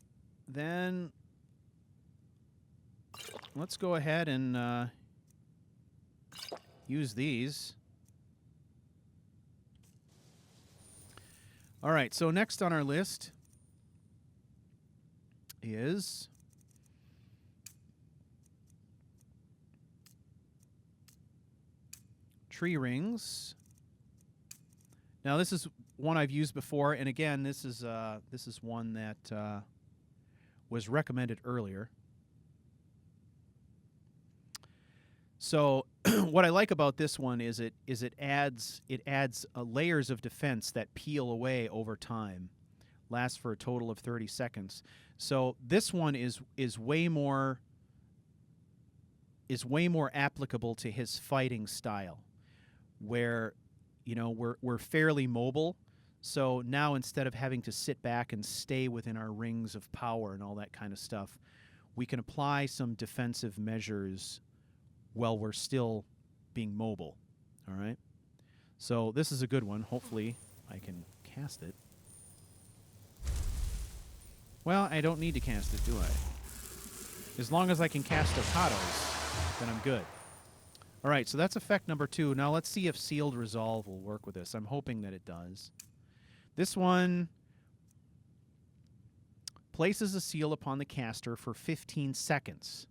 then let's go ahead and use these. All right, so next on our list is tree rings. Now this is one I've used before, and again, this is one that was recommended earlier. So what I like about this one is it adds layers of defense that peel away over time, lasts for a total of 30 seconds. So this one is way more applicable to his fighting style, where we're fairly mobile. So now instead of having to sit back and stay within our rings of power and all that kind of stuff, we can apply some defensive measures while we're still being mobile. All right? So this is a good one. Hopefully I can cast it. Well, I don't need to cast it, do I? As long as I can cast Okado's, then I'm good. All right, so that's effect number 2. Now let's see if Sealed Resolve will work with this. I'm hoping that it does. This one places a seal upon the caster for 15 seconds.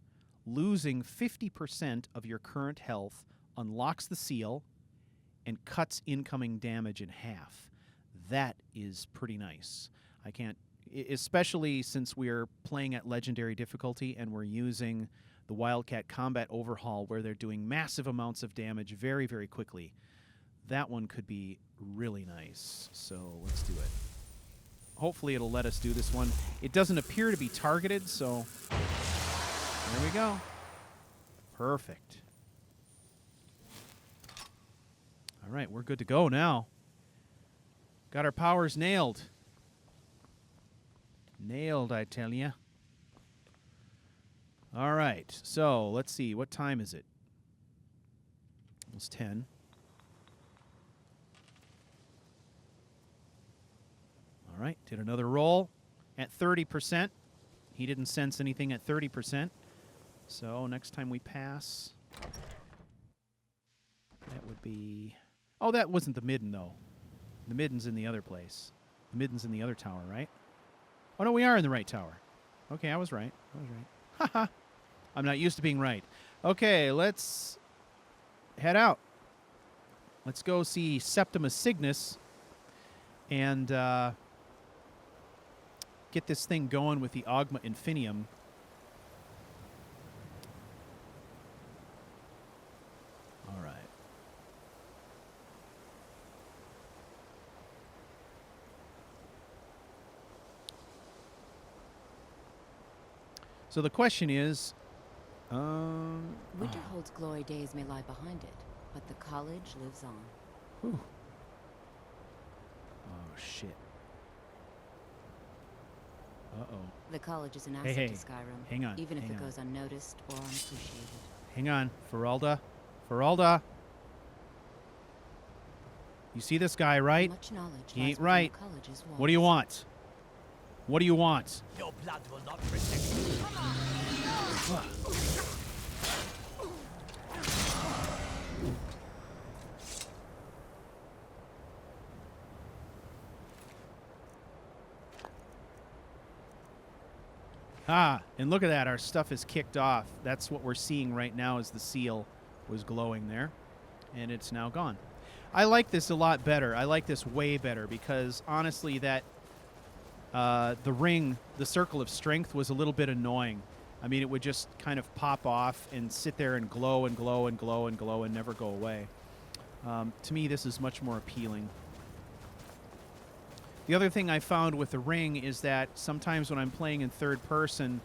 Losing 50% of your current health, unlocks the seal, and cuts incoming damage in half. That is pretty nice. I can't, especially since we're playing at legendary difficulty and we're using the Wildcat Combat Overhaul where they're doing massive amounts of damage very, very quickly. That one could be really nice. So let's do it. Hopefully it'll let us do this one. It doesn't appear to be targeted, so there we go. Perfect. All right, we're good to go now. Got our powers nailed. Nailed, I tell ya. All right, so let's see. What time is it? Almost 10. All right, did another roll at 30%. He didn't sense anything at 30%. So next time we pass, that would be... Oh, that wasn't the midden, though. The midden's in the other place. Midden's in the other tower, right? Oh, no, we are in the right tower. Okay, I was right. Haha. I'm not used to being right. Okay, let's head out. Let's go see Septimus Cygnus and get this thing going with the Augma Infinium. All right. So the question is, Winterhold's glory days may lie behind it, but the college lives on. Whew. Oh, shit. Uh-oh. The college is an Hey, asset hey. to Skyrim, Hang on, even if hang it on. goes unnoticed or unappreciated. Hang on. Feralda. You see this guy, right? Much knowledge He lies ain't within right. the college's walls. What do you want? What do you want? Your blood will not protect you. Ah, and look at that. Our stuff is kicked off. That's what we're seeing right now as the seal was glowing there. And it's now gone. I like this a lot better. I like this way better because, honestly, that the ring, the circle of strength, was a little bit annoying. I mean, it would just kind of pop off and sit there and glow and glow and glow and glow and never go away. To me, this is much more appealing. The other thing I found with the ring is that sometimes when I'm playing in third person,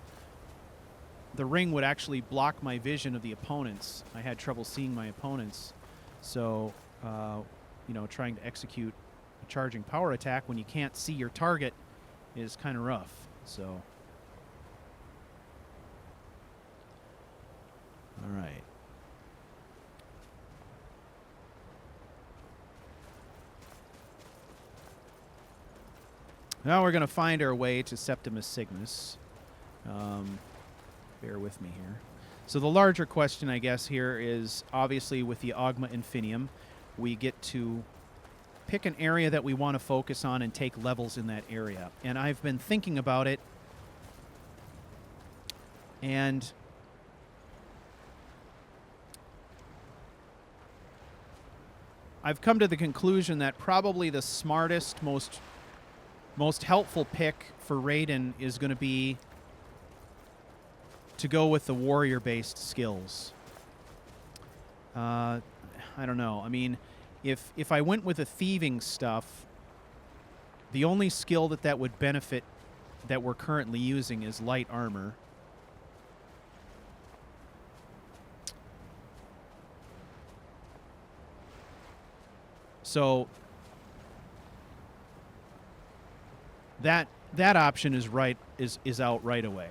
the ring would actually block my vision of the opponents. I had trouble seeing my opponents. So, you know, trying to execute a charging power attack when you can't see your target is kind of rough. So, all right. Now we're going to find our way to Septimus Cygnus. Bear with me here. So the larger question, I guess, here is obviously with the Augma Infinium, we get to pick an area that we want to focus on and take levels in that area. And I've been thinking about it, and I've come to the conclusion that probably the smartest, most helpful pick for Raiden is going to be to go with the warrior-based skills. I don't know. I mean, if I went with the thieving stuff, the only skill that would benefit that we're currently using is light armor. So that option is out right away.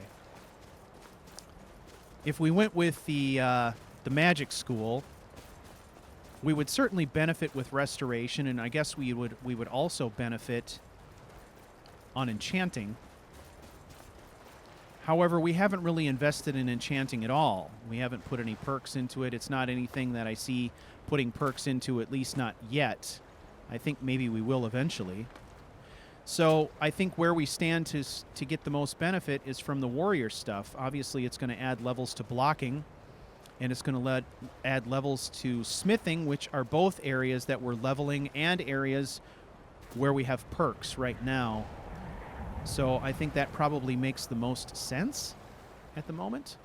If we went with the magic school, we would certainly benefit with restoration, and I guess we would also benefit on enchanting. However, we haven't really invested in enchanting at all. We haven't put any perks into it. It's not anything that I see putting perks into, at least not yet. I think maybe we will eventually. So I think where we stand to get the most benefit is from the warrior stuff. Obviously, it's going to add levels to blocking, and it's going to add levels to smithing, which are both areas that we're leveling and areas where we have perks right now. So I think that probably makes the most sense at the moment.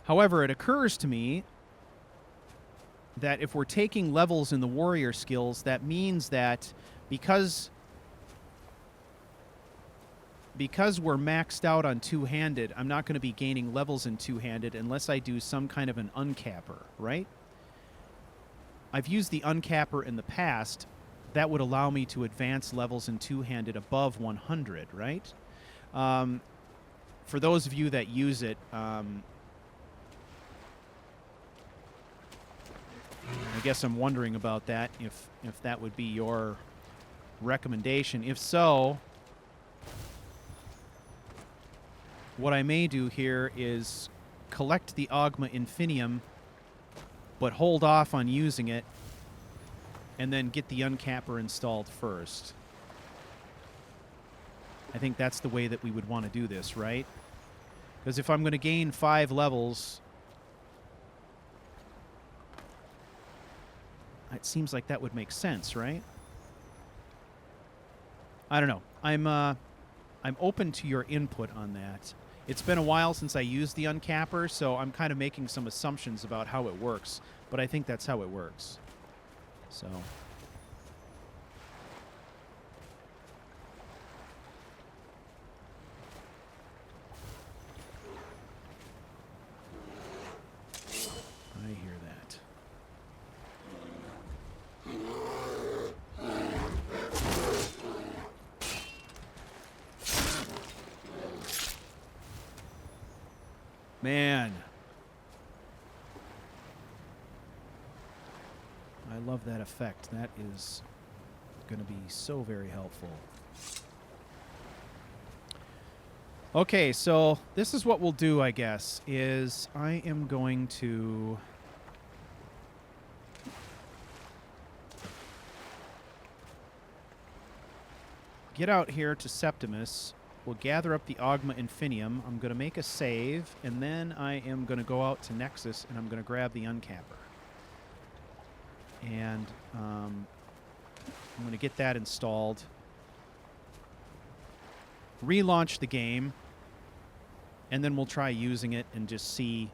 However, it occurs to me that if we're taking levels in the warrior skills, that means that because we're maxed out on two-handed, I'm not going to be gaining levels in two-handed unless I do some kind of an uncapper, right? I've used the uncapper in the past. That would allow me to advance levels in two-handed above 100, right? For those of you that use it, I guess I'm wondering about that, if that would be your recommendation. If so, what I may do here is collect the Ogma Infinium, but hold off on using it, and then get the uncapper installed first. I think that's the way that we would want to do this, right? Because if I'm going to gain 5 levels, it seems like that would make sense, right? I don't know. I'm open to your input on that. It's been a while since I used the uncapper, so I'm kind of making some assumptions about how it works, but I think that's how it works. So... I hear that. Man. I love that effect. That is going to be so very helpful. Okay, so this is what we'll do, I guess, is I am going to... get out here to Septimus. We'll gather up the Ogma Infinium. I'm going to make a save, and then I am going to go out to Nexus, and I'm going to grab the uncapper. And I'm going to get that installed. Relaunch the game. And then we'll try using it and just see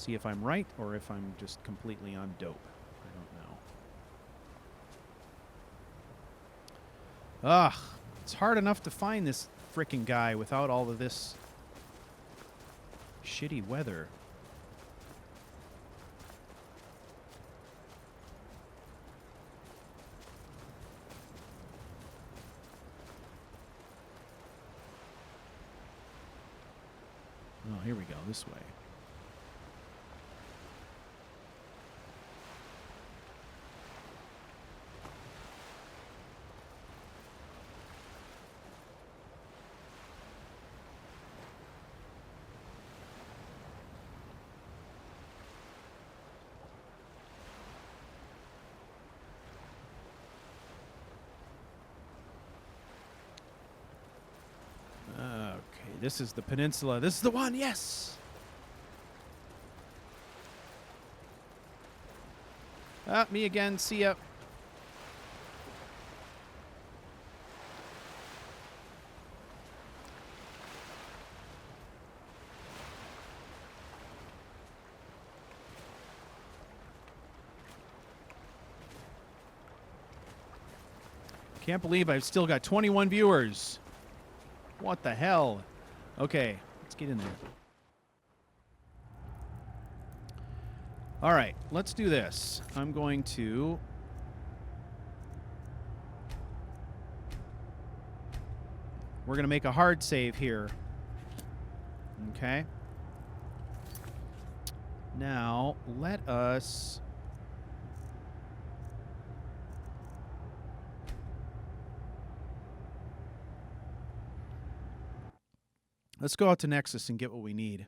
if I'm right or if I'm just completely on dope. I don't know. Ugh, it's hard enough to find this frickin' guy without all of this shitty weather. Oh, here we go, this way. This is the peninsula. This is the one, yes! Ah, me again. See ya. Can't believe I've still got 21 viewers. What the hell? Okay, let's get in there. All right, let's do this. I'm going to... we're going to make a hard save here. Okay. Now, let us... let's go out to Nexus and get what we need.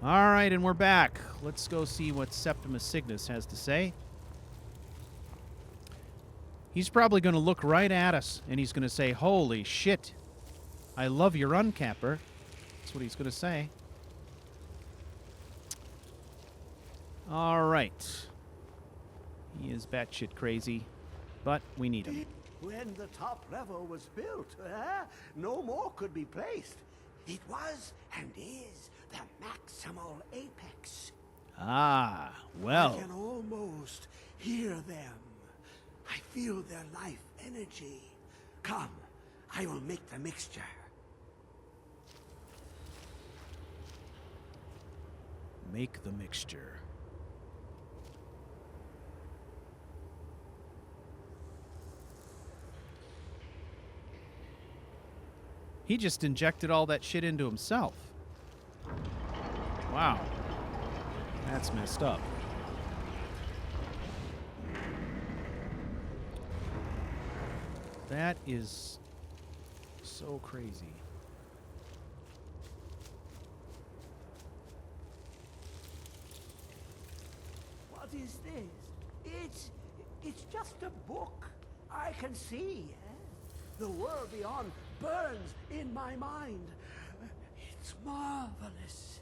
All right, and we're back. Let's go see what Septimus Cygnus has to say. He's probably going to look right at us, and he's going to say, "Holy shit, I love your uncapper." That's what he's going to say. All right. He is batshit crazy, but we need him. When the top level was built, no more could be placed. It was and is the maximal apex. Ah, well. I can almost hear them. I feel their life energy. Come, I will make the mixture. Make the mixture. He just injected all that shit into himself. Wow. That's messed up. That is so crazy. What is this? It's just a book. I can see. The world beyond burns in my mind. It's marvelous.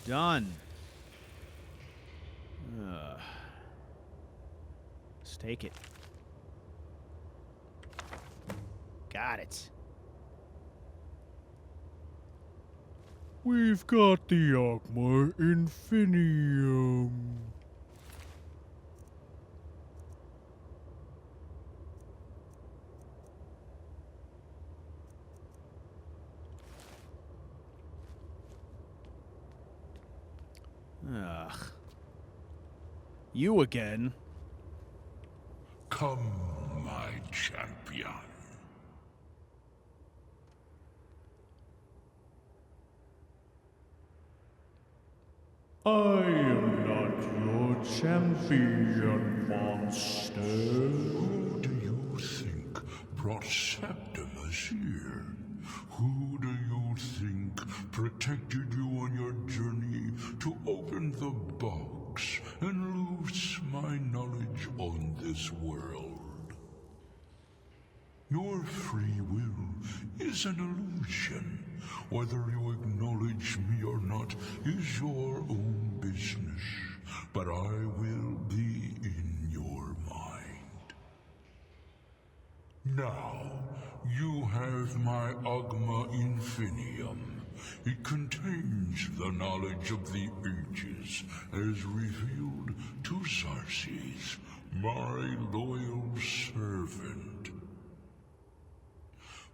Done. Let's take it. Got it. We've got the Ogma Infinium. Ugh. You again. Come, my champion. I am not your champion, monster. Who do you think brought Septimus here? Who do you think protected you on your journey to open the box and loose my knowledge on this world? Your free will is an illusion. Whether you acknowledge me or not is your own business, but I will be in your mind. Now, you have my Ogma Infinium. It contains the knowledge of the ages as revealed to Xarxes, my loyal servant.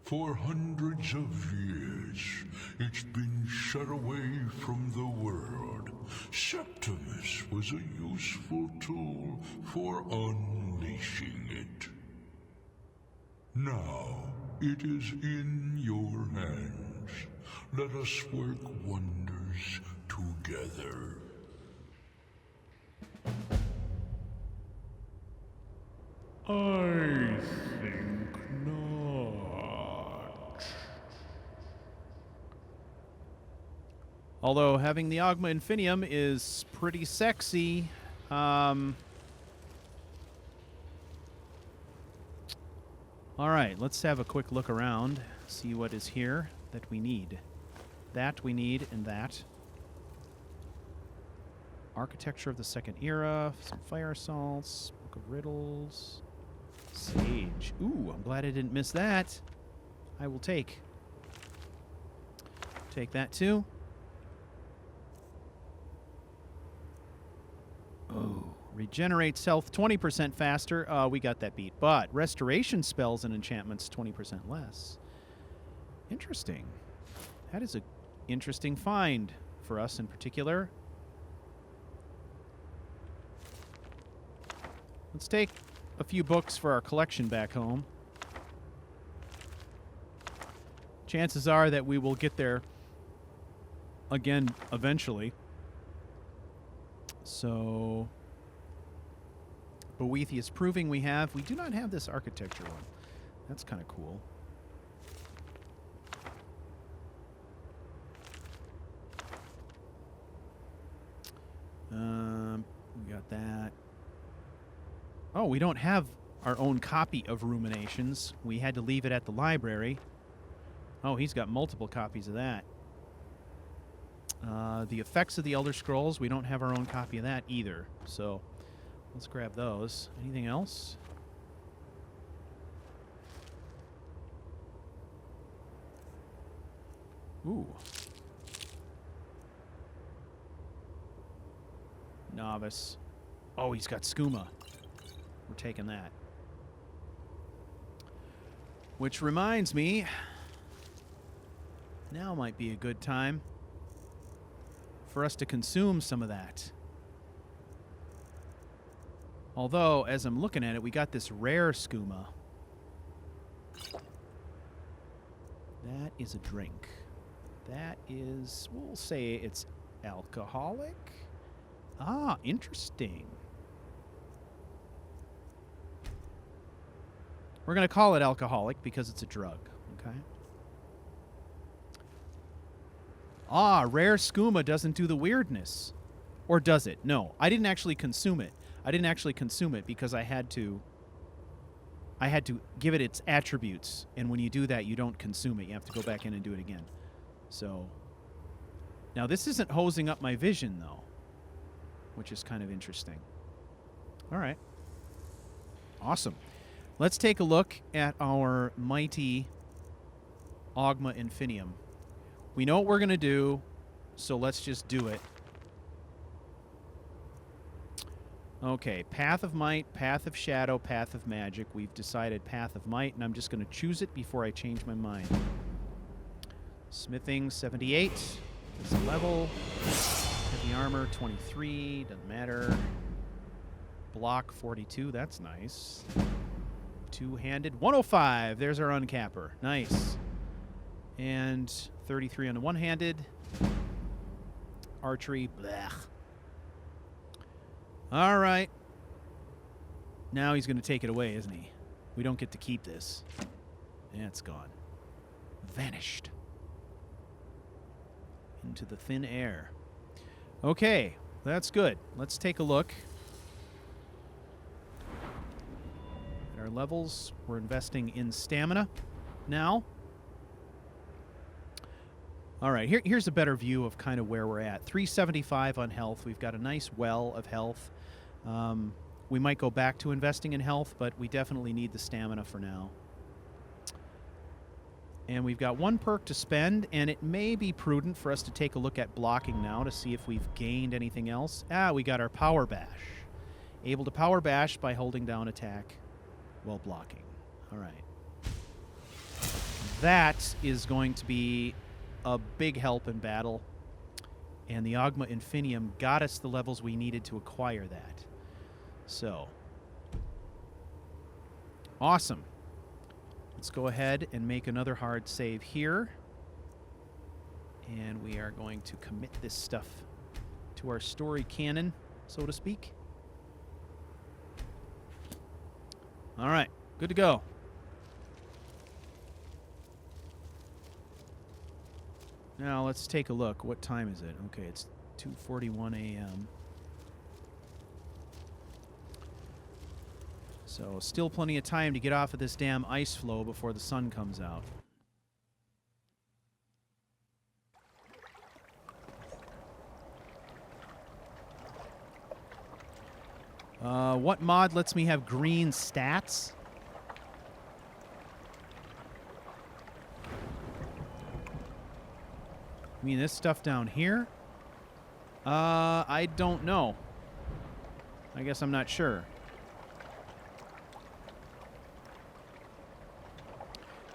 For hundreds of years, it's been shut away from the world. Septimus was a useful tool for unleashing it. Now, it is in your hands. Let us work wonders together. I think not. Although having the Ogma Infinium is pretty sexy. All right, let's have a quick look around, see what is here that we need. That we need, and that. Architecture of the Second Era, some fire assaults, Book of Riddles, Sage. Ooh, I'm glad I didn't miss that. I will take that too. Oh, regenerates health 20% faster. We got that beat. But restoration spells and enchantments 20% less. Interesting. That is an interesting find for us in particular. Let's take a few books for our collection back home. Chances are that we will get there again eventually. So, Boethius proving we do not have this architecture one. That's kind of cool. We got that. Oh, we don't have our own copy of Ruminations. We had to leave it at the library. Oh, he's got multiple copies of that. The Effects of the Elder Scrolls, we don't have our own copy of that either. So let's grab those. Anything else? Ooh. Novice. Oh, he's got skooma. We're taking that. Which reminds me, now might be a good time for us to consume some of that. Although, as I'm looking at it, we got this rare skooma. That is a drink. That is, we'll say it's alcoholic. Ah, interesting. We're going to call it alcoholic because it's a drug, okay? Ah, rare skooma doesn't do the weirdness. Or does it? No, I didn't actually consume it. I didn't actually consume it because I had to give it its attributes. And when you do that, you don't consume it. You have to go back in and do it again. So, now this isn't hosing up my vision, though, which is kind of interesting. All right. Awesome. Let's take a look at our mighty Augma Infinium. We know what we're going to do, so let's just do it. Okay, Path of Might, Path of Shadow, Path of Magic. We've decided Path of Might, and I'm just going to choose it before I change my mind. Smithing, 78. It's a level. Heavy armor, 23. Doesn't matter. Block, 42. That's nice. Two-handed, 105. There's our uncapper. Nice. And 33 on the one-handed. Archery, blech. All right. Now he's going to take it away, isn't he? We don't get to keep this. Yeah, it's gone. Vanished. Into the thin air. Okay, that's good. Let's take a look at our levels. We're investing in stamina now. All right, here's a better view of kind of where we're at. 375 on health. We've got a nice well of health. We might go back to investing in health, but we definitely need the stamina for now. And we've got one perk to spend, and it may be prudent for us to take a look at blocking now to see if we've gained anything else. Ah, we got our Power Bash. Able to Power Bash by holding down attack while blocking. All right. That is going to be a big help in battle. And the Augma Infinium got us the levels we needed to acquire that. So, awesome. Let's go ahead and make another hard save here. And we are going to commit this stuff to our story canon, so to speak. All right, good to go. Now let's take a look. What time is it? Okay, it's 2:41 a.m. So still plenty of time to get off of this damn ice floe before the sun comes out. What mod lets me have green stats? I mean, this stuff down here? I don't know. I guess I'm not sure.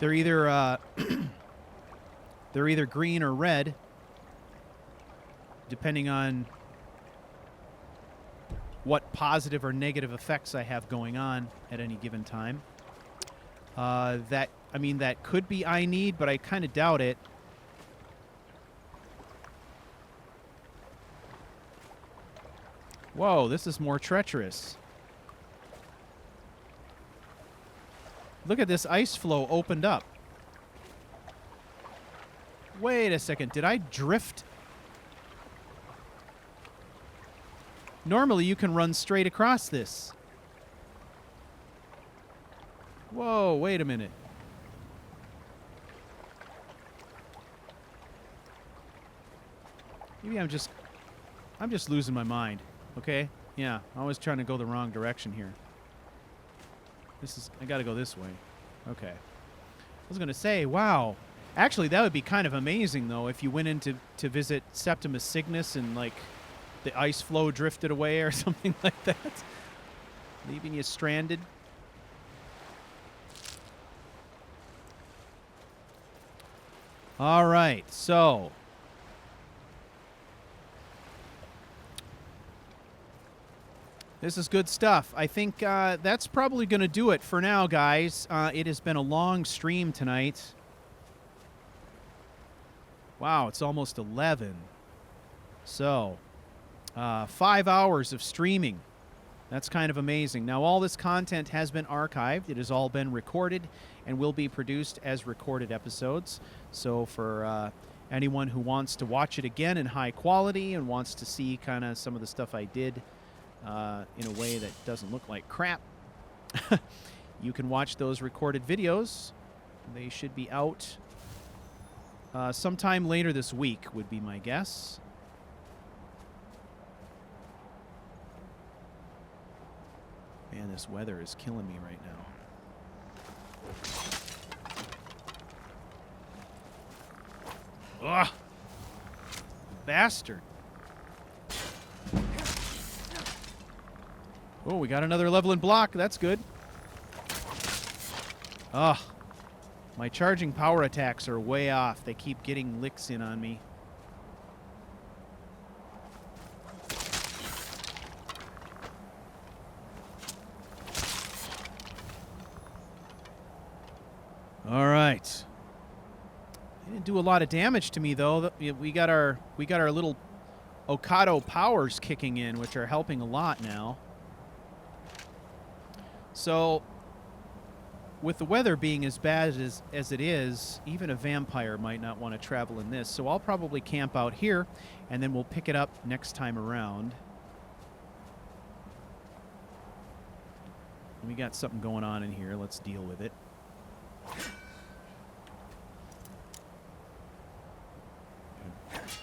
They're either they're either green or red, depending on what positive or negative effects I have going on at any given time. That could be I need, but I kind of doubt it. Whoa, this is more treacherous. Look at this ice floe opened up. Wait a second, did I drift? Normally, you can run straight across this. Whoa, wait a minute. Maybe I'm just losing my mind, okay? Yeah, I was trying to go the wrong direction here. I gotta go this way. Okay. I was gonna say, wow. Actually, that would be kind of amazing, though, if you went in to visit Septimus Cygnus and, like, the ice flow drifted away or something like that. Leaving you stranded. All right, so this is good stuff. I think that's probably going to do it for now, guys. It has been a long stream tonight. Wow, it's almost 11. So, 5 hours of streaming. That's kind of amazing. Now, all this content has been archived. It has all been recorded and will be produced as recorded episodes. So for anyone who wants to watch it again in high quality and wants to see kind of some of the stuff I did in a way that doesn't look like crap, you can watch those recorded videos. They should be out sometime later this week, would be my guess. Man, this weather is killing me right now. Ugh! Bastard. Oh, we got another level in block. That's good. Ugh. My charging power attacks are way off. They keep getting licks in on me. All right. They didn't do a lot of damage to me, though. We got our little Okado powers kicking in, which are helping a lot now. So, with the weather being as bad as it is, even a vampire might not want to travel in this. So I'll probably camp out here, and then we'll pick it up next time around. We got something going on in here. Let's deal with it.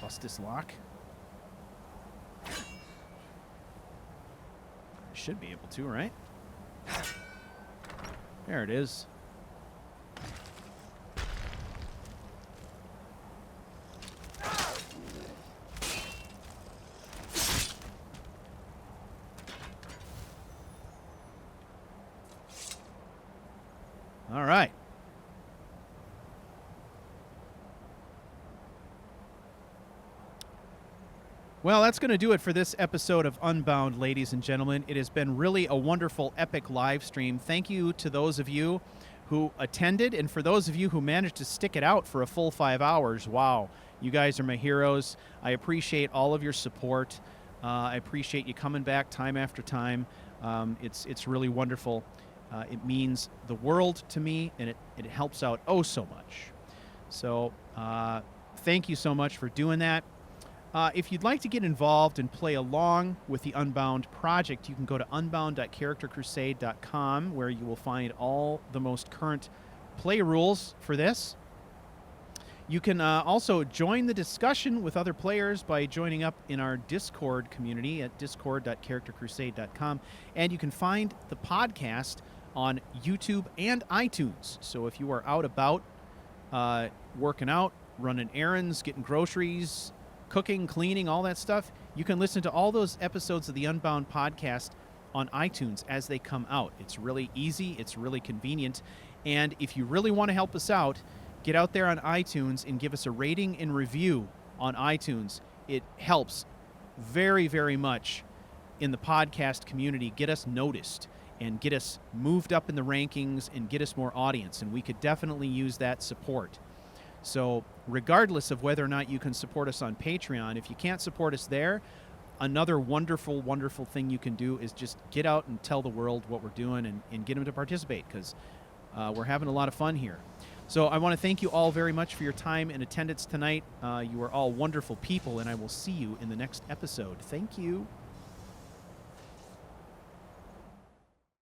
Bust this lock. Should be able to, right? There it is. All right. Well, that's going to do it for this episode of Unbound, ladies and gentlemen. It has been really a wonderful, epic live stream. Thank you to those of you who attended, and for those of you who managed to stick it out for a full 5 hours. Wow, you guys are my heroes. I appreciate all of your support. I appreciate you coming back time after time. It's really wonderful. It means the world to me, and it helps out oh so much. So thank you so much for doing that. If you'd like to get involved and play along with the Unbound project, you can go to unbound.charactercrusade.com, where you will find all the most current play rules for this. You can also join the discussion with other players by joining up in our Discord community at discord.charactercrusade.com, and you can find the podcast on YouTube and iTunes. So if you are out about, working out, running errands, getting groceries, cooking, cleaning, all that stuff, you can listen to all those episodes of the Unbound podcast on iTunes as they come out. It's really easy. It's really convenient. And if you really want to help us out, get out there on iTunes and give us a rating and review on iTunes. It helps very, very much in the podcast community. Get us noticed and get us moved up in the rankings and get us more audience. And we could definitely use that support. So regardless of whether or not you can support us on Patreon, if you can't support us there, another wonderful, wonderful thing you can do is just get out and tell the world what we're doing and get them to participate, because we're having a lot of fun here. So I want to thank you all very much for your time and attendance tonight. You are all wonderful people, and I will see you in the next episode. Thank you.